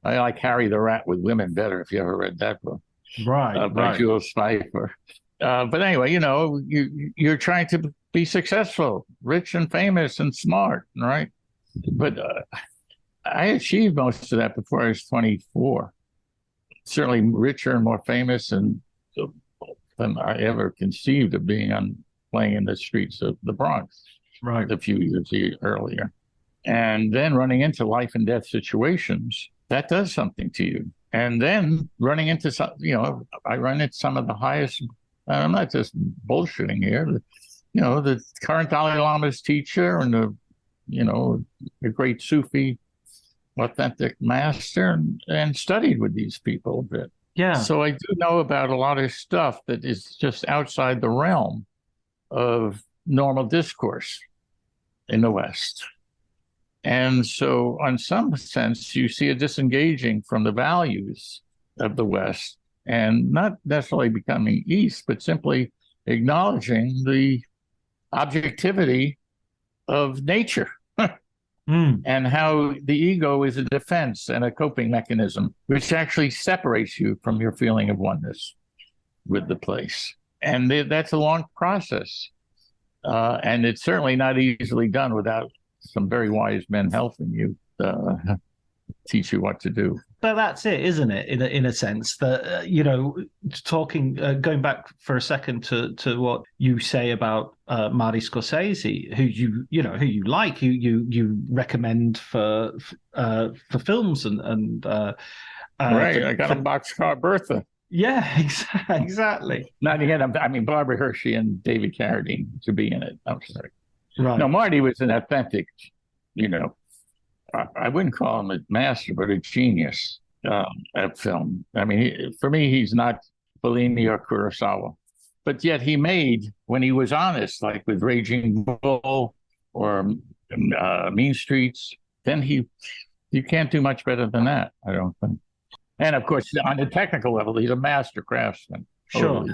I like Harry the Rat with Women better, if you ever read that book. Right. By Jules Pfeiffer. But anyway, you're trying to be successful, rich and famous and smart, right? But I achieved most of that before I was 24. Certainly richer and more famous than I ever conceived of being playing in the streets of the Bronx, right, a few years earlier. And then running into life and death situations, that does something to you. And then running into some, I run into some of the highest, I'm not just bullshitting here, the current Dalai Lama's teacher and the great Sufi authentic master, and studied with these people a bit. Yeah. So I do know about a lot of stuff that is just outside the realm of normal discourse in the West. And so, in some sense, you see a disengaging from the values of the West and not necessarily becoming East, but simply acknowledging the objectivity of nature and how the ego is a defense and a coping mechanism, which actually separates you from your feeling of oneness with the place. And that's a long process. And it's certainly not easily done without some very wise men helping you teach you what to do. But that's it, isn't it? In a sense that talking, going back for a second to what you say about Marty Scorsese, who you like, who you recommend for films and right. I got a Boxcar Bertha. Yeah, exactly. Not again. I mean, Barbara Hershey and David Carradine to be in it. I'm sorry. Right. No, Marty was an authentic, I wouldn't call him a master, but a genius at film. I mean, for me, he's not Fellini or Kurosawa, but yet he made, when he was honest, like with Raging Bull or Mean Streets, then you can't do much better than that, I don't think. And of course, on the technical level, he's a master craftsman. Sure.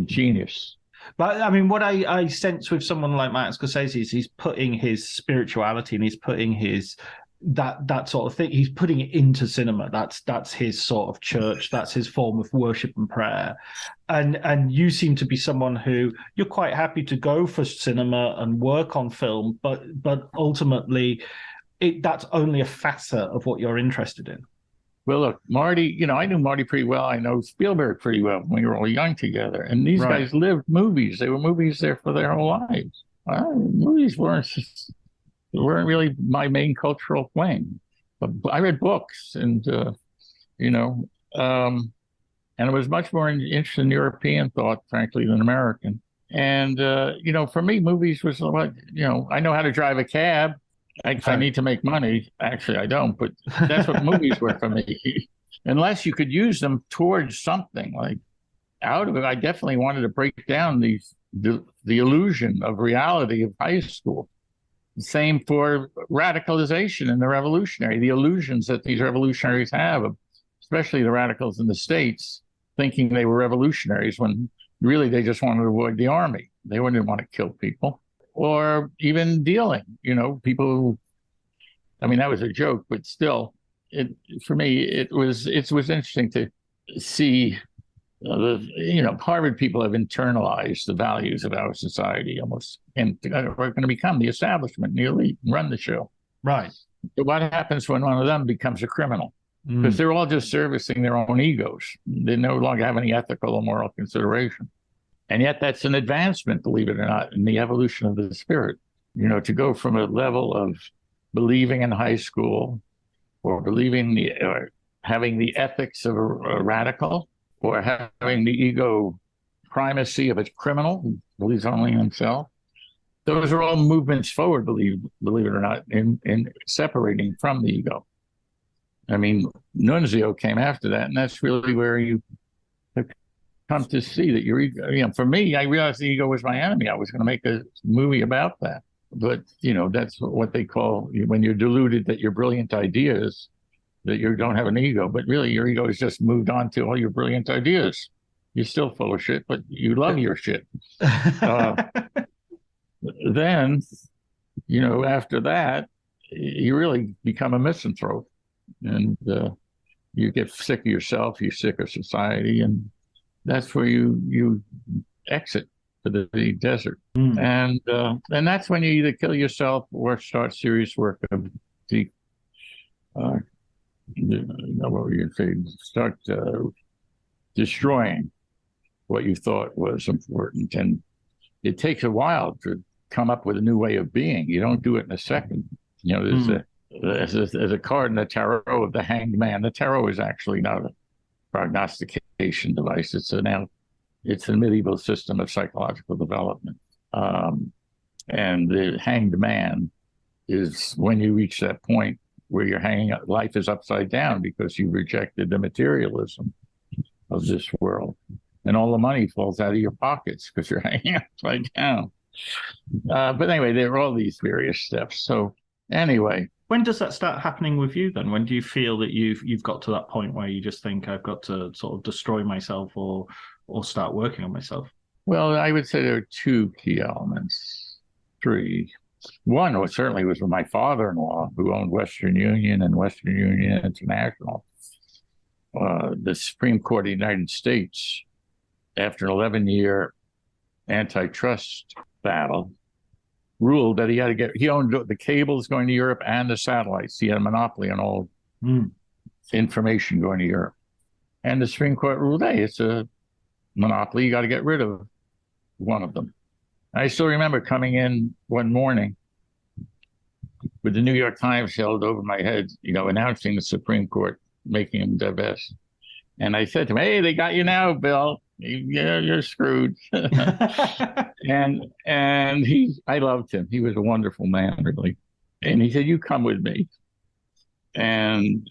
Genius. But I mean, what I sense with someone like Martin Scorsese is he's putting his spirituality and he's putting his that sort of thing. He's putting it into cinema. That's his sort of church. That's his form of worship and prayer. And you seem to be someone who you're quite happy to go for cinema and work on film, but ultimately, that's only a facet of what you're interested in. Well, look, Marty, I knew Marty pretty well. I know Spielberg pretty well when we were all young together. And these guys lived movies. They were movies there for their whole lives. Movies weren't really my main cultural thing. But I read books and, and I was much more interested in European thought, frankly, than American. And, for me, movies was like, I know how to drive a cab. I need to make money. Actually, I don't, but that's what movies were for me. Unless you could use them towards something like out of it. I definitely wanted to break down the illusion of reality of high school. Same for radicalization and the revolutionary, the illusions that these revolutionaries have, especially the radicals in the States, thinking they were revolutionaries when really they just wanted to avoid the army. They didn't want to kill people. Or even dealing, people. I mean, that was a joke, but still, for me, it was interesting to see Harvard people have internalized the values of our society almost, and are going to become the establishment, the elite, and run the show. Right. So what happens when one of them becomes a criminal? Because they're all just servicing their own egos. They no longer have any ethical or moral consideration. And yet that's an advancement, believe it or not, in the evolution of the spirit, to go from a level of believing in high school or or having the ethics of a radical or having the ego primacy of a criminal who believes only in himself. Those are all movements forward, believe it or not, in separating from the ego. I mean, Nunzio came after that, and that's really where you have come to see that your ego. For me, I realized the ego was my enemy. I was going to make a movie about that, but that's what they call when you're deluded that your brilliant ideas, that you don't have an ego, but really your ego has just moved on to all your brilliant ideas. You're still full of shit, but you love your shit. Then, after that, you really become a misanthrope, and you get sick of yourself, you're sick of society, and that's where you exit for the desert. And that's when you either kill yourself or start serious work of what were you saying? Start destroying what you thought was important. And it takes a while to come up with a new way of being. You don't do it in a second. There's a card in the tarot of the Hanged Man. The tarot is actually not a prognostication device. It's a medieval system of psychological development. And the Hanged Man is when you reach that point where you're hanging up, life is upside down because you've rejected the materialism of this world. And all the money falls out of your pockets because you're hanging upside down. But anyway, there are all these various steps. So anyway. When does that start happening with you then? When do you feel that you've got to that point where you just think I've got to sort of destroy myself or start working on myself? Well, I would say there are two key elements. Three. One was certainly with my father-in-law, who owned Western Union and Western Union International. The Supreme Court of the United States, after an 11-year antitrust battle, ruled that he owned the cables going to Europe and the satellites. He had a monopoly on all information going to Europe. And the Supreme Court ruled, hey, it's a monopoly. You got to get rid of one of them. I still remember coming in one morning with the New York Times held over my head, announcing the Supreme Court making him divest. And I said to him, hey, they got you now, Bill. You're screwed. and I loved him. He was a wonderful man, really. And he said, you come with me. And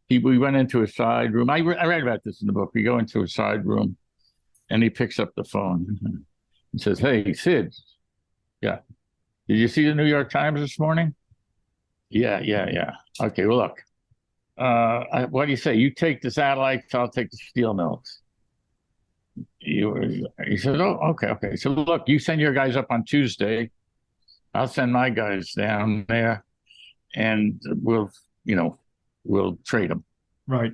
we went into a side room. I read about this in the book. We go into a side room, and he picks up the phone. He says, hey, Sid. Yeah. Did you see the New York Times this morning? Yeah. Okay, well, look. What do you say? You take the satellites, I'll take the steel mills. He said, oh, okay. So look, you send your guys up on Tuesday. I'll send my guys down there, and we'll trade them. Right.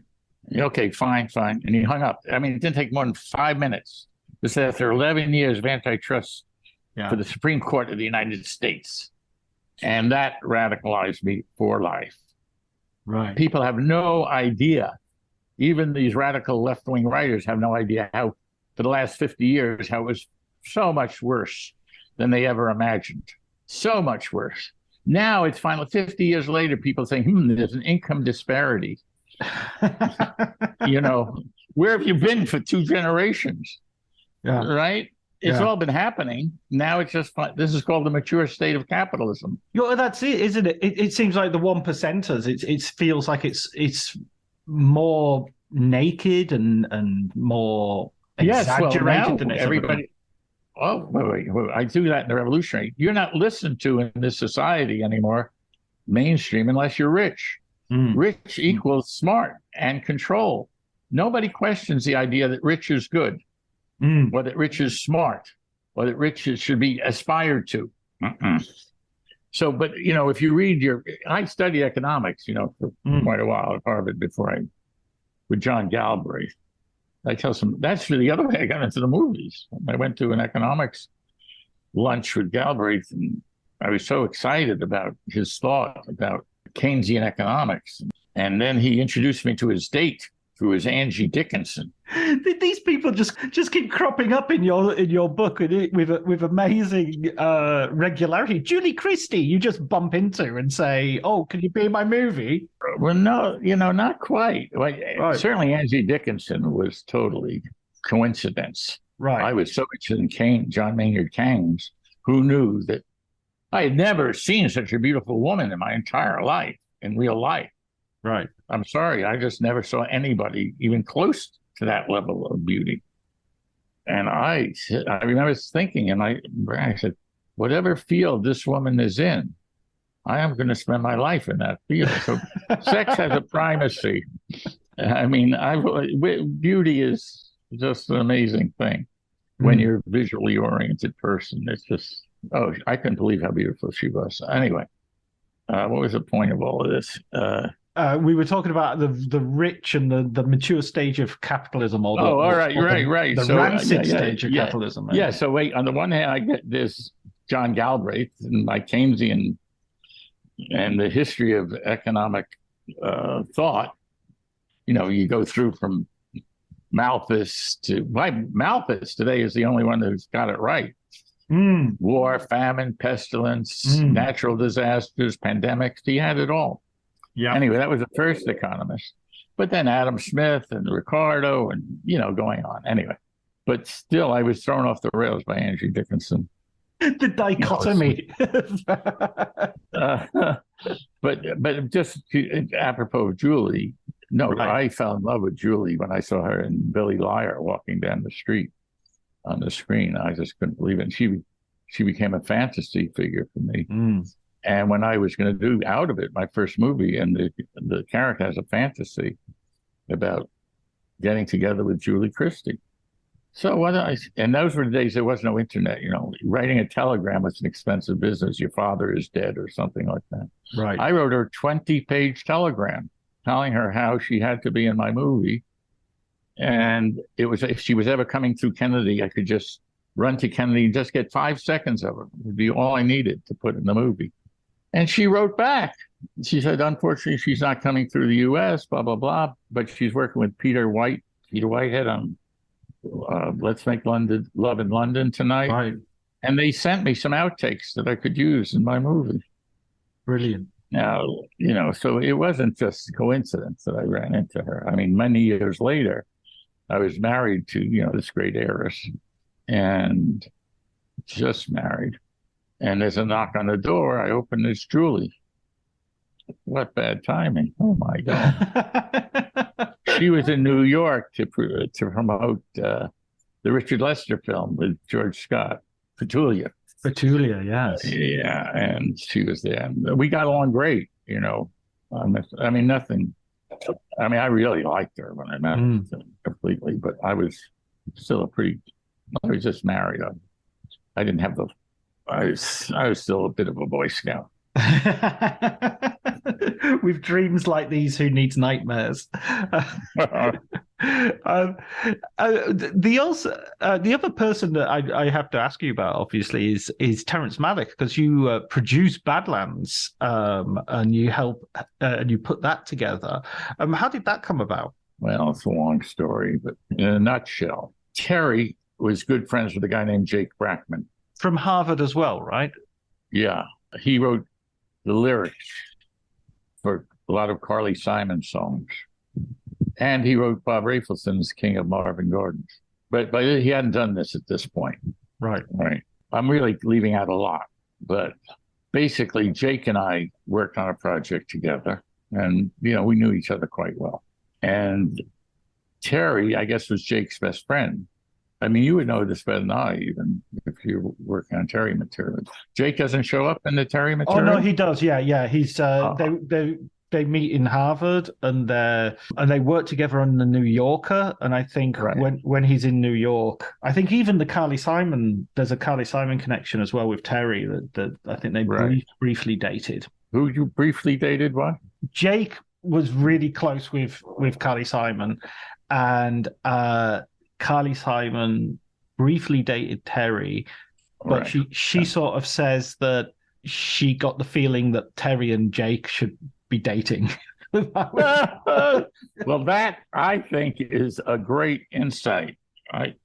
Okay, fine. And he hung up. I mean, it didn't take more than 5 minutes. This after 11 years of antitrust for the Supreme Court of the United States. And that radicalized me for life. Right. People have no idea. Even these radical left-wing writers have no idea how, for the last 50 years, how it was so much worse than they ever imagined. So much worse. Now it's finally 50 years later, people saying, there's an income disparity. Where have you been for 2 generations? Yeah. Right? It's all been happening. Now it's just this is called the mature state of capitalism. That's it, isn't it? It seems like the 1%ers. It feels like it's more naked and more exaggerated than everybody. Oh, wait. I do that in the revolutionary. You're not listened to in this society anymore, mainstream, unless you're rich. Rich equals smart and control. Nobody questions the idea that rich is good. Or that rich is smart, or that rich should be aspired to. So, but, if you read I studied economics, for quite a while at Harvard with John Galbraith. I tell some, that's the other way I got into the movies. I went to an economics lunch with Galbraith, and I was so excited about his thought about Keynesian economics. And then he introduced me to his date, who is Angie Dickinson. These people just keep cropping up in your book with amazing regularity. Julie Christie, you just bump into and say, "Oh, can you be in my movie?" Well, no, not quite. Right. Certainly, Angie Dickinson was totally coincidence. Right. I was so interested in John Maynard Keynes. Who knew that I had never seen such a beautiful woman in my entire life, in real life. Right. I'm sorry, I just never saw anybody even close to that level of beauty. And I remember thinking, and I said, whatever field this woman is in, I am going to spend my life in that field. So sex has a primacy. I mean, beauty is just an amazing thing when you're a visually oriented person. It's just, I couldn't believe how beautiful she was. Anyway, what was the point of all of this? We were talking about the rich and the mature stage of capitalism. All right. The rancid stage of capitalism. Yeah. So wait, on the one hand, I get this John Galbraith and my Keynesian and the history of economic thought. You go through from Malthus to Malthus today is the only one who's got it right. War, famine, pestilence, natural disasters, pandemics. He had it all. Yeah. Anyway, that was the first economist. But then Adam Smith and Ricardo and, going on. Anyway, but still, I was thrown off the rails by Angie Dickinson. The dichotomy. But just apropos of Julie, I fell in love with Julie when I saw her in Billy Liar walking down the street on the screen. I just couldn't believe it. And she became a fantasy figure for me. And when I was going to do Out of It, my first movie, and the character has a fantasy about getting together with Julie Christie. So and those were the days there was no internet. Writing a telegram was an expensive business. Your father is dead or something like that. Right. I wrote her a 20-page telegram telling her how she had to be in my movie. And it was, if she was ever coming through Kennedy, I could just run to Kennedy and just get 5 seconds of her. It would be all I needed to put in the movie. And she wrote back. She said, unfortunately, she's not coming through the U.S., blah, blah, blah. But she's working with Peter Whitehead on Let's Make Love in London Tonight. Right. And they sent me some outtakes that I could use in my movie. Brilliant. Now, so it wasn't just a coincidence that I ran into her. I mean, many years later, I was married to, this great heiress, and just married. And there's a knock on the door. I open, it's Julie. What bad timing. Oh, my God. She was in New York to promote the Richard Lester film with George Scott, Petulia. Petulia, yes. Yeah, and she was there. And we got along great, I mean, nothing. I mean, I really liked her when I met her completely, but I was still I was just married. I didn't have I was still a bit of a Boy Scout. With dreams like these, who needs nightmares? The other person that I have to ask you about, obviously, is Terrence Malick, because you produced Badlands, and you and you put that together. How did that come about? Well, it's a long story, but in a nutshell, Terry was good friends with a guy named Jake Brackman. From Harvard as well, right? Yeah. He wrote the lyrics for a lot of Carly Simon songs. And he wrote Bob Rafelson's King of Marvin Gardens. But he hadn't done this at this point. Right. I'm really leaving out a lot. But basically, Jake and I worked on a project together. And, we knew each other quite well. And Terry, I guess, was Jake's best friend. I mean, you would know this better than I, even if you're working on Terry material. Jake doesn't show up in the Terry material? Oh, no, he does. Yeah. He's they meet in Harvard, and they work together on The New Yorker. And I think when he's in New York, I think even there's a Carly Simon connection as well with Terry that I think they briefly dated. Who you briefly dated? What? Jake was really close with Carly Simon, and Carly Simon briefly dated Terry, but she sort of says that she got the feeling that Terry and Jake should be dating. Well, that I think is a great insight. I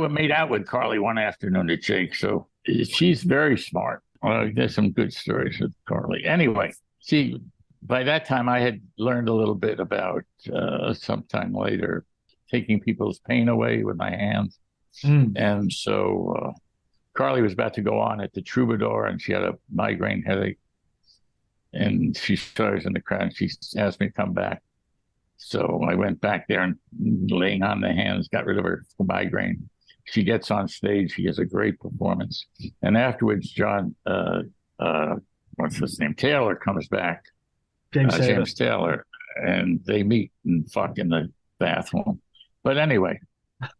made out with Carly one afternoon at Jake, so she's very smart. There's some good stories with Carly. Anyway, by that time I had learned a little bit about sometime later taking people's pain away with my hands. And so Carly was about to go on at the Troubadour, and she had a migraine headache. And she saw I was in the crowd, and she asked me to come back. So I went back there and laying on the hands, got rid of her migraine. She gets on stage. She has a great performance. And afterwards, John, what's his name? Taylor comes back. James Taylor. And they meet and fuck in the bathroom. But anyway,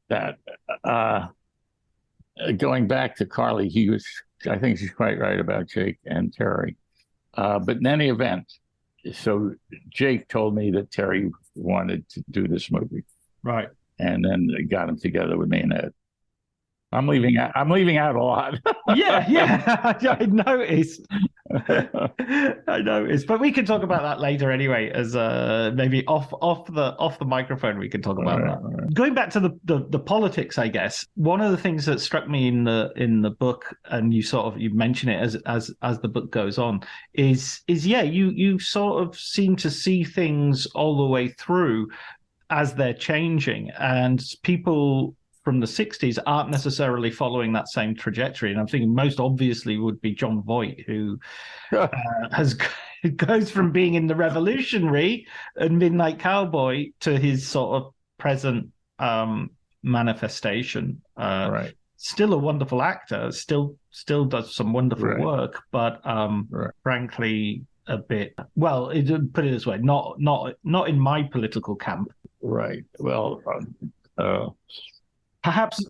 that going back to Carly, I think she's quite right about Jake and Terry. But in any event, so Jake told me that Terry wanted to do this movie. Right. And then they got him together with me and Ed. I'm leaving out a lot. yeah. I noticed. I noticed. But we can talk about that later anyway, as maybe off the microphone we can talk about that. Right. Going back to the politics, I guess, one of the things that struck me in the book, and you mention it as the book goes on, is you sort of seem to see things all the way through as they're changing, and people from the 60s aren't necessarily following that same trajectory. And I'm thinking most obviously would be John Voight, who goes from being in the Revolutionary and Midnight Cowboy to his sort of present manifestation. Right. Still a wonderful actor, still does some wonderful work, but frankly, a bit, well, put it this way, not in my political camp. Right. Well, Perhaps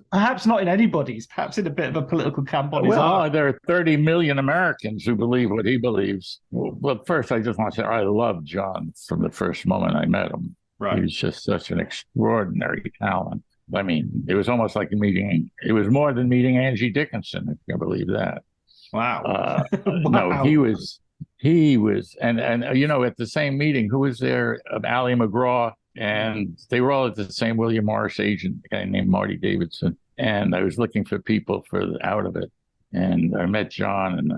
not in anybody's, perhaps in a bit of a political camp on his own. There are 30 million Americans who believe what he believes. Well, first, I just want to say I loved John from the first moment I met him. Right. He was just such an extraordinary talent. I mean, it was almost like it was more than meeting Angie Dickinson, if you can believe that. Wow. Wow. No, he was, and at the same meeting, who was there? Ally McGraw. And they were all at the same William Morris agent, a guy named Marty Davidson. And I was looking for people out of it. And I met John. And,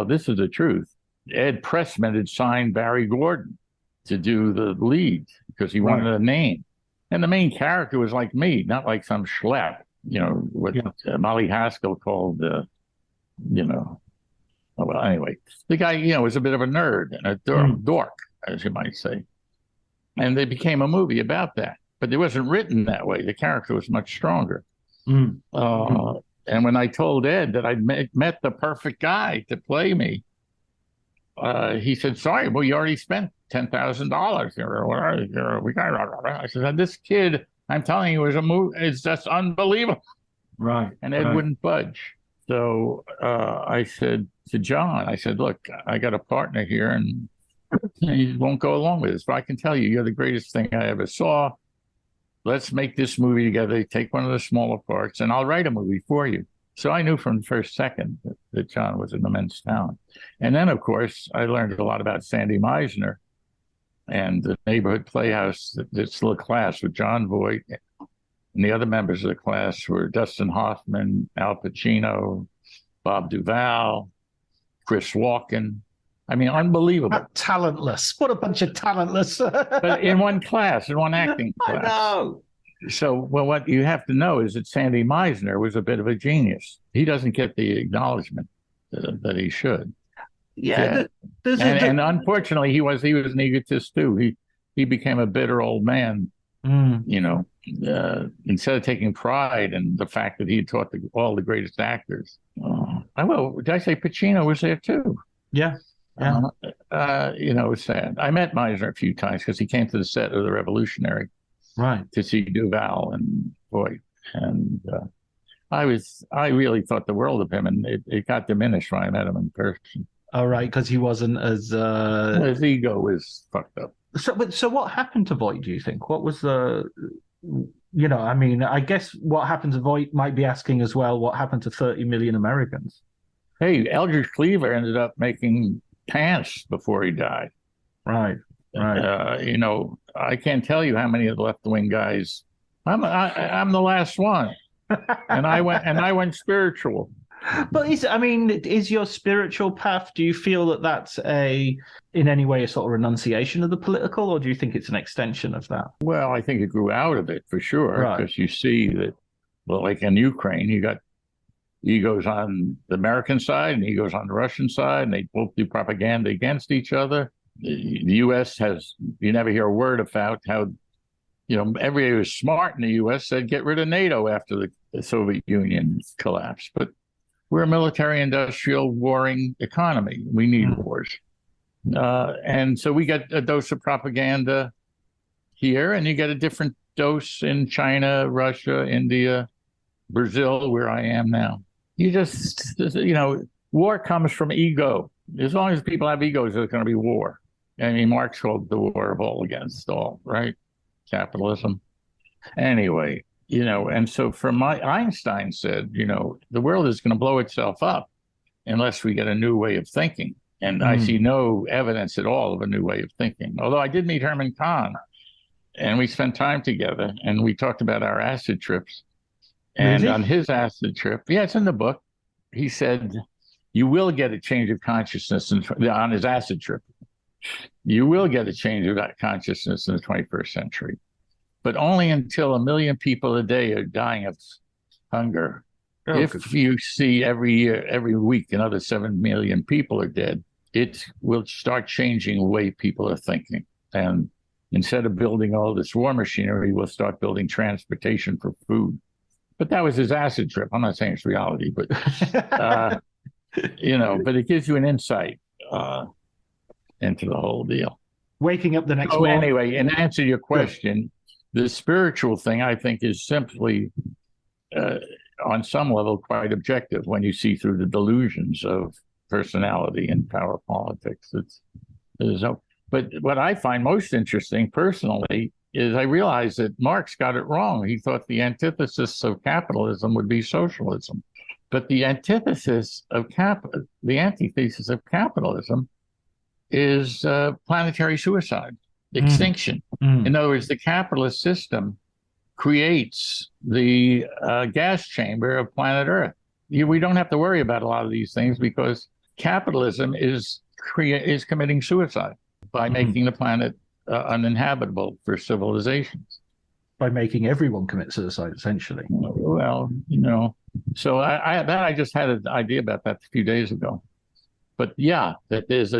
this is the truth. Ed Pressman had signed Barry Gordon to do the lead because he wanted a name. And the main character was like me, not like some schlep, Molly Haskell called, anyway. The guy, was a bit of a nerd and a dork, as you might say. And they became a movie about that. But it wasn't written that way. The character was much stronger. And when I told Ed that I'd met the perfect guy to play me, he said, sorry, well, you already spent $10,000. I said, this kid, I'm telling you, is a movie. It's just unbelievable. Right. And Ed wouldn't budge. So I said to John, look, I got a partner here, and he won't go along with this, but I can tell you, you're the greatest thing I ever saw. Let's make this movie together. Take one of the smaller parts, and I'll write a movie for you. So I knew from the first second that John was an immense talent. And then, of course, I learned a lot about Sandy Meisner and the Neighborhood Playhouse, this little class with John Voight. And the other members of the class were Dustin Hoffman, Al Pacino, Bob Duvall, Chris Walken. I mean, unbelievable. Talentless. What a bunch of talentless. But in one class, in one acting class. I know. So, what you have to know is that Sandy Meisner was a bit of a genius. He doesn't get the acknowledgement that he should. Yeah. And unfortunately, he was an egotist too. He became a bitter old man. Instead of taking pride in the fact that he had taught all the greatest actors. Did I say Pacino was there too? Yeah. Yeah. It was sad. I met Meisner a few times because he came to the set of The Revolutionary, right, to see Duvall and Voight, and I really thought the world of him, and it got diminished when I met him in person. All right, because he wasn't as his ego was fucked up. So what happened to Voight? Do you think? What was the? I guess what happened to Voight might be asking as well. What happened to 30 million Americans? Hey, Eldridge Cleaver ended up making pants before he died. Right. I can't tell you how many of the left-wing guys. I'm the last one, and I went spiritual. But is your spiritual path? Do you feel that that's in any way a sort of renunciation of the political, or do you think it's an extension of that? Well, I think it grew out of it for sure, because you see that, well, like in Ukraine, you got He goes on the American side and he goes on the Russian side, and they both do propaganda against each other. The U.S. you never hear a word about how, everybody who's smart in the U.S. said get rid of NATO after the Soviet Union collapsed. But we're a military-industrial warring economy. We need wars. And so we get a dose of propaganda here, and you get a different dose in China, Russia, India, Brazil, where I am now. War comes from ego. As long as people have egos, there's going to be war. I mean, Marx called the war of all against all, right? Capitalism. Anyway, and so Einstein said, the world is going to blow itself up unless we get a new way of thinking. And I see no evidence at all of a new way of thinking. Although I did meet Herman Kahn, and we spent time together, and we talked about our acid trips. And on his acid trip, it's in the book, he said, you will get a change of consciousness on his acid trip. You will get a change of consciousness in the 21st century, but only until 1 million people a day are dying of hunger. If you see every week, another 7 million people are dead, it will start changing the way people are thinking. And instead of building all this war machinery, we'll start building transportation for food. But that was his acid trip. I'm not saying it's reality, but, but it gives you an insight into the whole deal. Waking up the next morning. Anyway, in answer to your question, the spiritual thing, I think, is simply, on some level, quite objective when you see through the delusions of personality and power politics. But what I find most interesting personally is I realized that Marx got it wrong. He thought the antithesis of capitalism would be socialism. But the antithesis of the antithesis of capitalism is planetary suicide, extinction. In other words, the capitalist system creates the gas chamber of planet Earth. We don't have to worry about a lot of these things because capitalism is committing suicide by making the planet uninhabitable for civilizations. By making everyone commit suicide, essentially. Well, so I just had an idea about that a few days ago. But that there's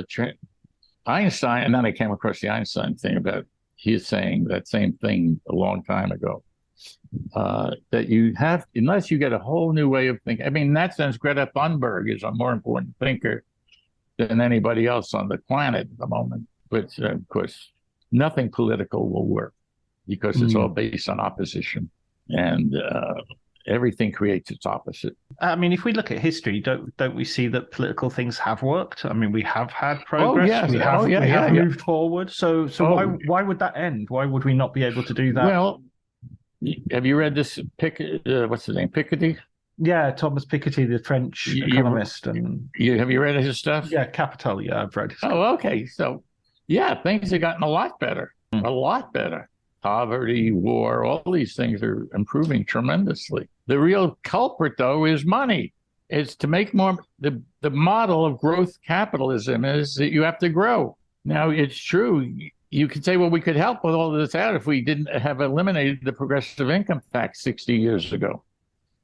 Einstein, and then I came across the Einstein thing about he's saying that same thing a long time ago. That you have, unless you get a whole new way of thinking. I mean, in that sense, Greta Thunberg is a more important thinker than anybody else on the planet at the moment. But of course, nothing political will work because it's all based on opposition, and everything creates its opposite. I mean, if we look at history, don't we see that political things have worked? I mean, we have had progress. We have moved forward. So why would that end? Why would we not be able to do that? Well, have you read this what's his name? Piketty? Yeah, Thomas Piketty, the French economist. Have you read his stuff? Yeah, Capital. Yeah, I've read his stuff. Oh, okay. So, things have gotten a lot better. A lot better. Poverty, war, all these things are improving tremendously. The real culprit, though, is money. It's to make more. The model of growth capitalism is that you have to grow. Now, it's true. You could say, well, we could help with all of this out if we didn't have eliminated the progressive income tax 60 years ago.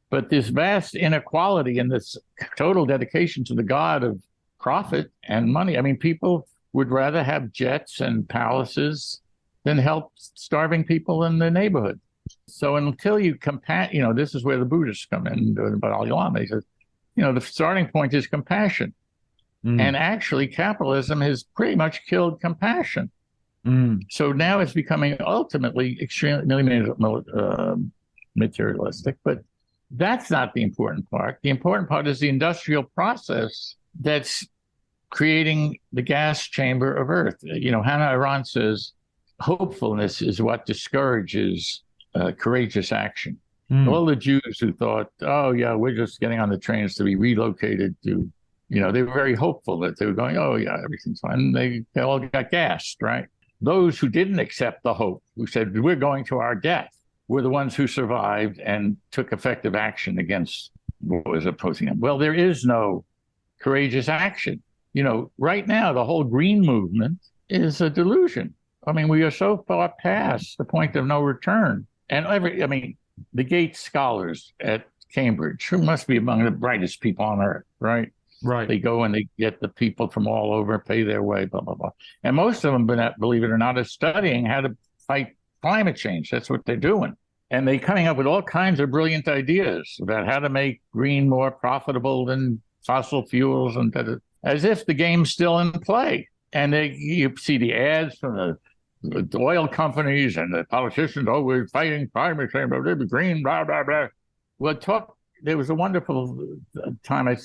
But this vast inequality and this total dedication to the god of profit and money. I mean, people would rather have jets and palaces than help starving people in the neighborhood. So until you this is where the Buddhists come in, the Dalai Lama. He says, the starting point is compassion. And actually, capitalism has pretty much killed compassion. So now it's becoming ultimately extremely materialistic, but that's not the important part. The important part is the industrial process that's creating the gas chamber of Earth. Hannah Arendt says, hopefulness is what discourages courageous action. All the Jews who thought, we're just getting on the trains to be relocated to, they were very hopeful that they were going, everything's fine. They all got gassed, right? Those who didn't accept the hope, who said, we're going to our death, were the ones who survived and took effective action against what was opposing them. Well, there is no courageous action. Right now, the whole green movement is a delusion. I mean, we are so far past the point of no return. And the Gates scholars at Cambridge, who must be among the brightest people on earth, right? Right. They go and they get the people from all over, pay their way, blah, blah, blah. And most of them, believe it or not, are studying how to fight climate change. That's what they're doing. And they're coming up with all kinds of brilliant ideas about how to make green more profitable than fossil fuels, and as if the game's still in play. And you see the ads from the oil companies and the politicians, oh, we're fighting climate change, but it'll be green, blah, blah, blah. Well, there was a wonderful time I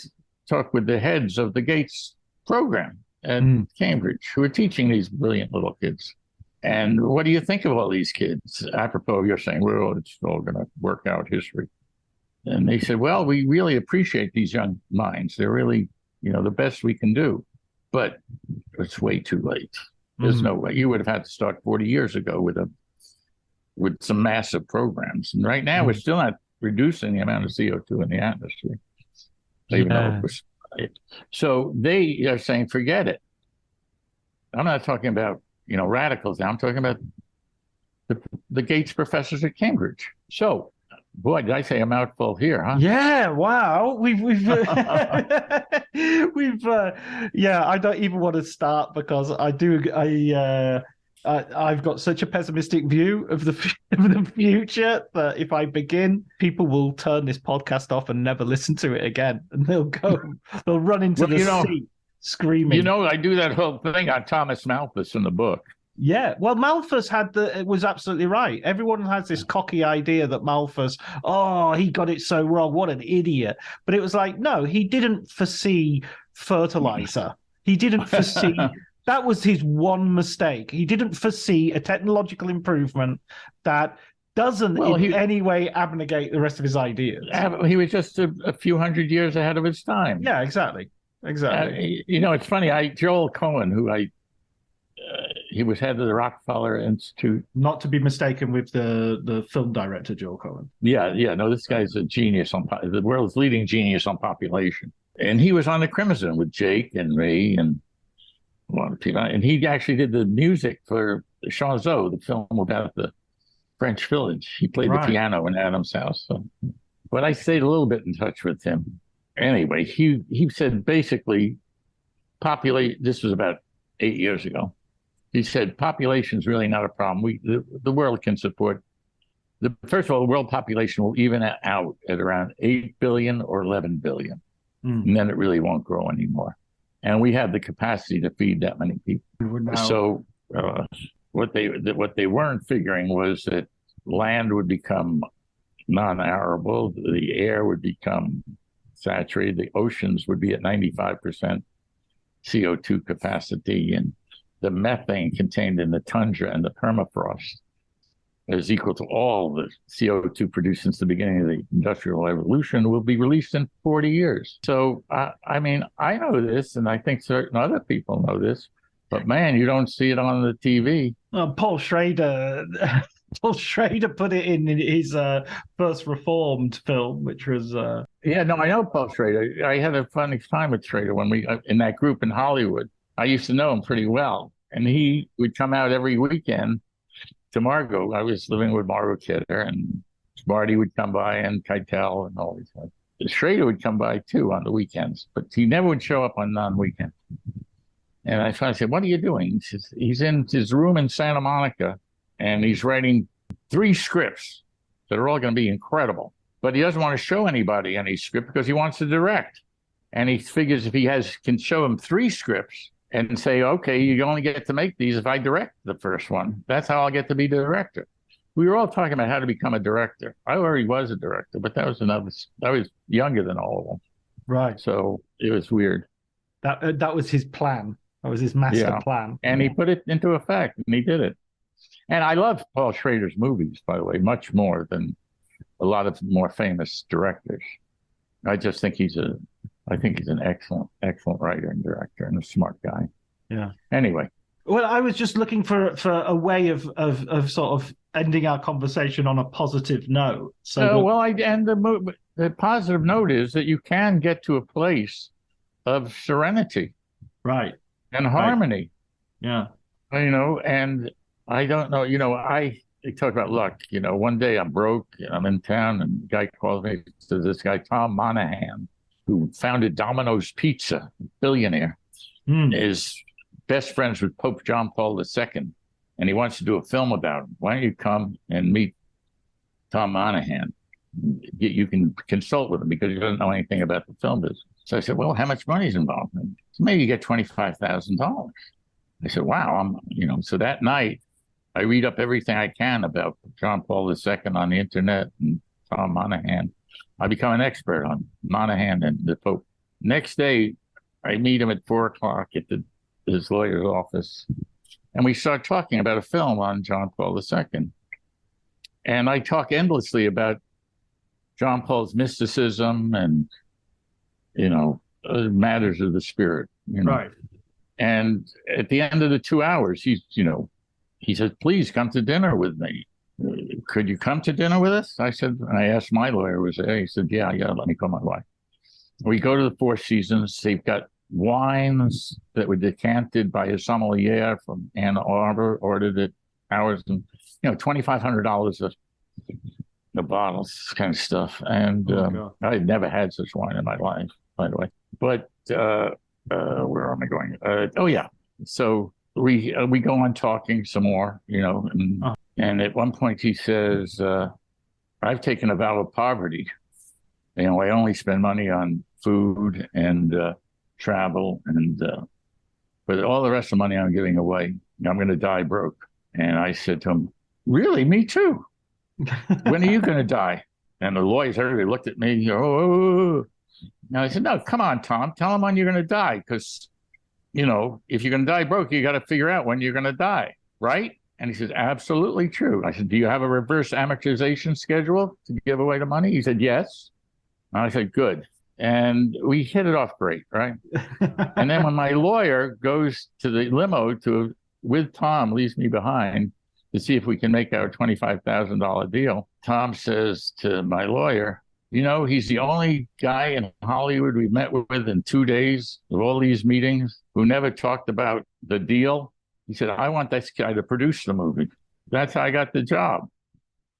talked with the heads of the Gates program at Cambridge, who are teaching these brilliant little kids. And what do you think of all these kids? Apropos, you're saying, well, it's all going to work out history. And they said, well, we really appreciate these young minds. They're really, the best we can do. But it's way too late. There's no way. You would have had to start 40 years ago with some massive programs. And right now, we're still not reducing the amount of CO2 in the atmosphere. Even though it was, so they are saying, forget it. I'm not talking about, radicals now. I'm talking about the Gates professors at Cambridge. So, boy, did I say a mouthful here, huh? Yeah, wow. We've I don't even want to start because I've got such a pessimistic view of the future that if I begin, people will turn this podcast off and never listen to it again, and they'll run into the sea screaming. I do that whole thing on Thomas Malthus in the book. Yeah, well, Malthus was absolutely right. Everyone has this cocky idea that Malthus, he got it so wrong. What an idiot! But it was like, no, he didn't foresee fertilizer. He didn't foresee. That was his one mistake. He didn't foresee a technological improvement that doesn't in any way abnegate the rest of his ideas. He was just a few hundred years ahead of his time. Yeah, exactly. It's funny. Joel Cohen, who he was head of the Rockefeller Institute. Not to be mistaken with the film director, Joel Cohen. Yeah. No, this guy's a genius the world's leading genius on population. And he was on the Crimson with Jake and Ray and a lot of people. And he actually did the music for Chanson, the film about the French village. He played the piano in Adam's house. So. But I stayed a little bit in touch with him. Anyway, he said basically this was about 8 years ago. He said population is really not a problem. The world can support. First of all, the world population will even out at around 8 billion or 11 billion. And then it really won't grow anymore. And we have the capacity to feed that many people. So what they weren't figuring was that land would become non-arable, the air would become saturated, the oceans would be at 95% CO2 capacity, and the methane contained in the tundra and the permafrost is equal to all the CO2 produced since the beginning of the Industrial Revolution will be released in 40 years. So, I know this, and I think certain other people know this, but man, you don't see it on the TV. Well, Paul Schrader put it in his first Reformed film, which was... Yeah, no, I know Paul Schrader. I had a fun time with Schrader when we in that group in Hollywood. I used to know him pretty well, and he would come out every weekend to Margot. I was living with Margot Kidder, and Marty would come by, and Keitel, and all these guys. Schrader would come by too on the weekends, but he never would show up on non-weekends. And I finally said, "What are you doing?" He says, he's in his room in Santa Monica, and he's writing 3 scripts that are all going to be incredible. But he doesn't want to show anybody any script because he wants to direct. And he figures if he can show him 3 scripts and say, okay, you only get to make these if I direct the first one. That's how I'll get to be the director. We were all talking about how to become a director. I already was a director, but I was younger than all of them. Right. So it was weird. That was his plan. That was his master plan. And he put it into effect, and he did it. And I love Paul Schrader's movies, by the way, much more than a lot of more famous directors. I just think he's an excellent writer and director and a smart guy. Yeah. Anyway. Well, I was just looking for a way of sort of ending our conversation on a positive note. The positive note is that you can get to a place of serenity. Right. And harmony. Right. Yeah. And I don't know, they talk about luck. One day I'm broke, I'm in town, and the guy calls me, says this guy, Tom Monahan, who founded Domino's Pizza, billionaire, is best friends with Pope John Paul II, and he wants to do a film about him. Why don't you come and meet Tom Monahan? You can consult with him because he doesn't know anything about the film business. So I said, well, how much money is involved? And maybe you get $25,000. I said, wow, so that night I read up everything I can about John Paul II on the internet and Tom Monahan. I become an expert on Monahan and the Pope. Next day, I meet him at 4:00 at his lawyer's office, and we start talking about a film on John Paul II. And I talk endlessly about John Paul's mysticism and, matters of the spirit. Right. And at the end of the 2 hours, he said, please come to dinner with me. Could you come to dinner with us? I said, and I asked my lawyer, was there? He said, yeah, let me call my wife. We go to the Four Seasons. They've got wines that were decanted by a sommelier from Ann Arbor, ordered at ours, and, $2,500 the bottles, kind of stuff. And I had never had such wine in my life, by the way. But where am I going? Oh, yeah. So we go on talking some more, and at one point he says, I've taken a vow of poverty. I only spend money on food and travel, but all the rest of the money I'm giving away, I'm going to die broke. And I said to him, really? Me too. When are you going to die? And the lawyers, everybody looked at me. Oh. Now I said, no, come on, Tom. Tell him when you're going to die. Because, if you're going to die broke, you got to figure out when you're going to die, right? And he says, absolutely true. I said, do you have a reverse amortization schedule to give away the money? He said, yes. And I said, good. And we hit it off great, right? And then when my lawyer goes to the limo with Tom, leaves me behind to see if we can make our $25,000 deal, Tom says to my lawyer, he's the only guy in Hollywood we've met with in 2 days of all these meetings who never talked about the deal. He said, I want this guy to produce the movie. That's how I got the job.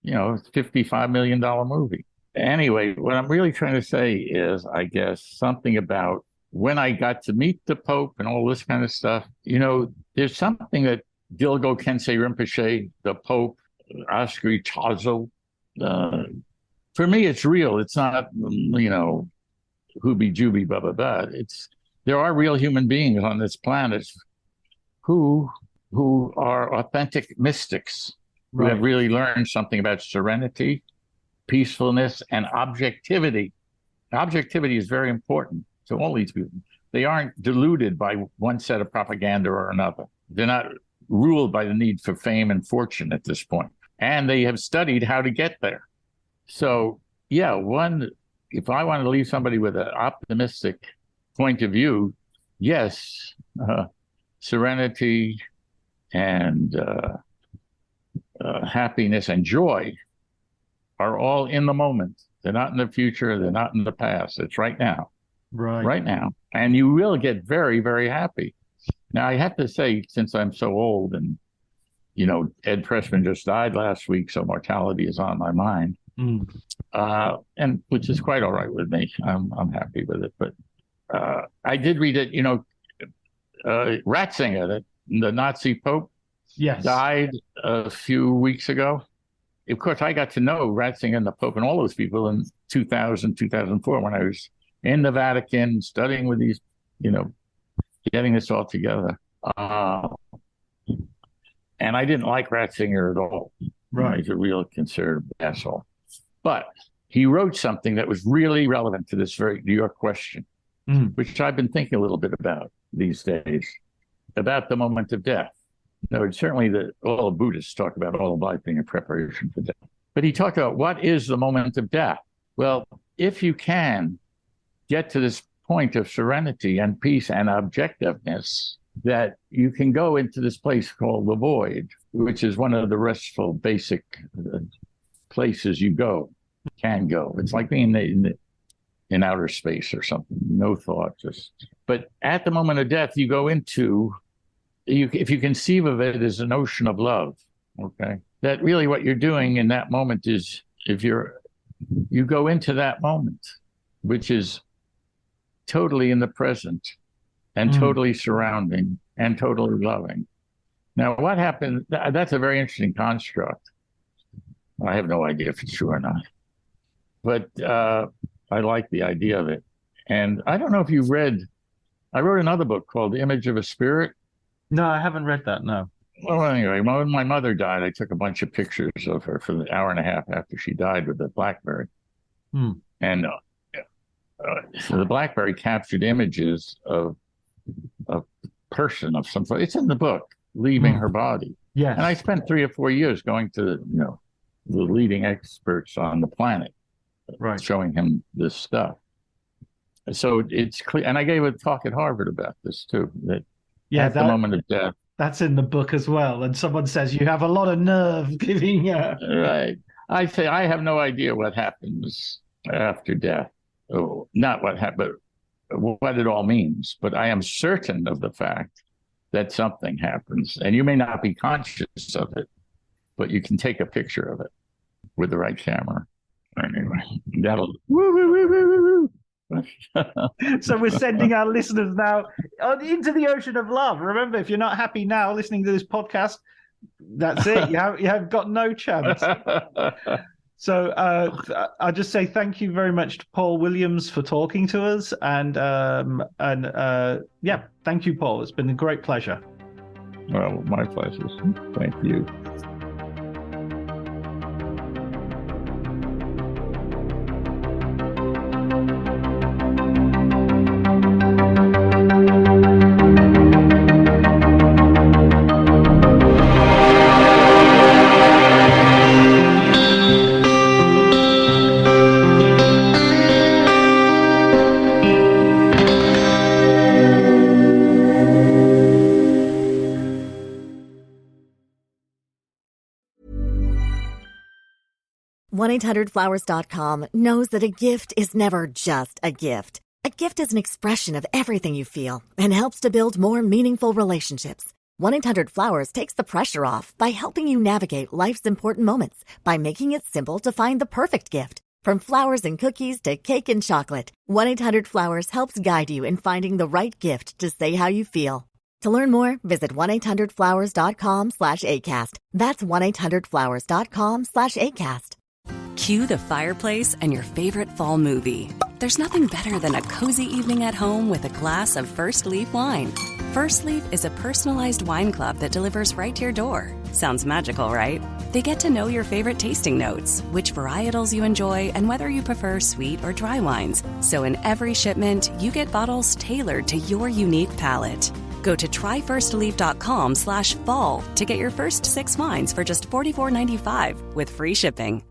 It's a $55 million movie. Anyway, what I'm really trying to say is, I guess, something about when I got to meet the Pope and all this kind of stuff, there's something that Dilgo Khyentse Rinpoche, the Pope, Oscar Chazo, for me, it's real. It's not, hoobie jooby, blah, blah, blah. There are real human beings on this planet who are authentic mystics, right, who have really learned something about serenity, peacefulness, and objectivity. Objectivity is very important to all these people. They aren't deluded by one set of propaganda or another. They're not ruled by the need for fame and fortune at this point. And they have studied how to get there. So, yeah, if I want to leave somebody with an optimistic point of view, yes, serenity and happiness and joy are all in the moment. They're not in the future. They're not in the past. It's right now. Right now. And you will get very, very happy. Now, I have to say, since I'm so old and, Ed Pressman just died last week, so mortality is on my mind. And which is quite all right with me. I'm happy with it. But I did read it, Ratzinger, the Nazi Pope, yes, died a few weeks ago. Of course, I got to know Ratzinger and the Pope and all those people in 2000, 2004 when I was in the Vatican studying with these, getting this all together. And I didn't like Ratzinger at all. Right. He's a real conservative asshole. But he wrote something that was really relevant to your question, which I've been thinking a little bit about these days, about the moment of death. No, certainly all the Buddhists talk about all of life being a preparation for death. But he talked about what is the moment of death. Well, if you can get to this point of serenity and peace and objectiveness, that you can go into this place called the void, which is one of the restful, basic places you can go. It's like being in outer space or something. No thought, but at the moment of death, you go into, if you conceive of it as an ocean of love, okay? that really what you're doing in that moment is you go into that moment, which is totally in the present and totally surrounding and totally loving. Now, what happened? That's a very interesting construct. I have no idea if it's true or not, but I like the idea of it. And I don't know if you I wrote another book called The Image of a Spirit. No, I haven't read that, no. Well, anyway, when my mother died, I took a bunch of pictures of her for the hour and a half after she died with the BlackBerry. And so the BlackBerry captured images of a person of some sort. It's in the book, leaving her body. Yeah. And I spent 3 or 4 years going to, the leading experts on the planet, right, showing him this stuff. So it's clear. And I gave a talk at Harvard about this too, that at the moment of death. That's in the book as well. And someone says you have a lot of nerve giving. Right. I say I have no idea what happens after death. Oh, not what happened, but what it all means. But I am certain of the fact that something happens. And you may not be conscious of it, but you can take a picture of it with the right camera. Anyway, that'll woo, woo, woo, woo, woo. So we're sending our listeners now into the ocean of love. Remember, if you're not happy now listening to this podcast, that's it. You have got no chance. So I'll just say thank you very much to Paul Williams for talking to us, and thank you, Paul. It's been a great pleasure. Well, my pleasure. Thank you. $1-800-Flowers.com knows that a gift is never just a gift. A gift is an expression of everything you feel and helps to build more meaningful relationships. 1-800-Flowers takes the pressure off by helping you navigate life's important moments by making it simple to find the perfect gift. From flowers and cookies to cake and chocolate, 1-800-Flowers helps guide you in finding the right gift to say how you feel. To learn more, visit 1-800-Flowers.com/ACAST. That's 1-800-Flowers.com/ACAST. Cue the fireplace and your favorite fall movie. There's nothing better than a cozy evening at home with a glass of First Leaf wine. First Leaf is a personalized wine club that delivers right to your door. Sounds magical, right? They get to know your favorite tasting notes, which varietals you enjoy, and whether you prefer sweet or dry wines. So in every shipment, you get bottles tailored to your unique palate. Go to tryfirstleaf.com/fall to get your first 6 wines for just $44.95 with free shipping.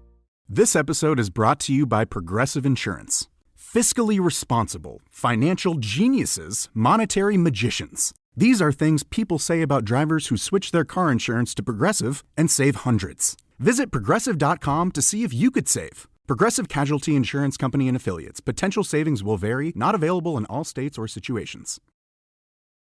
This episode is brought to you by Progressive Insurance. Fiscally responsible, financial geniuses, monetary magicians. These are things people say about drivers who switch their car insurance to Progressive and save hundreds. Visit Progressive.com to see if you could save. Progressive Casualty Insurance Company and Affiliates. Potential savings will vary, not available in all states or situations.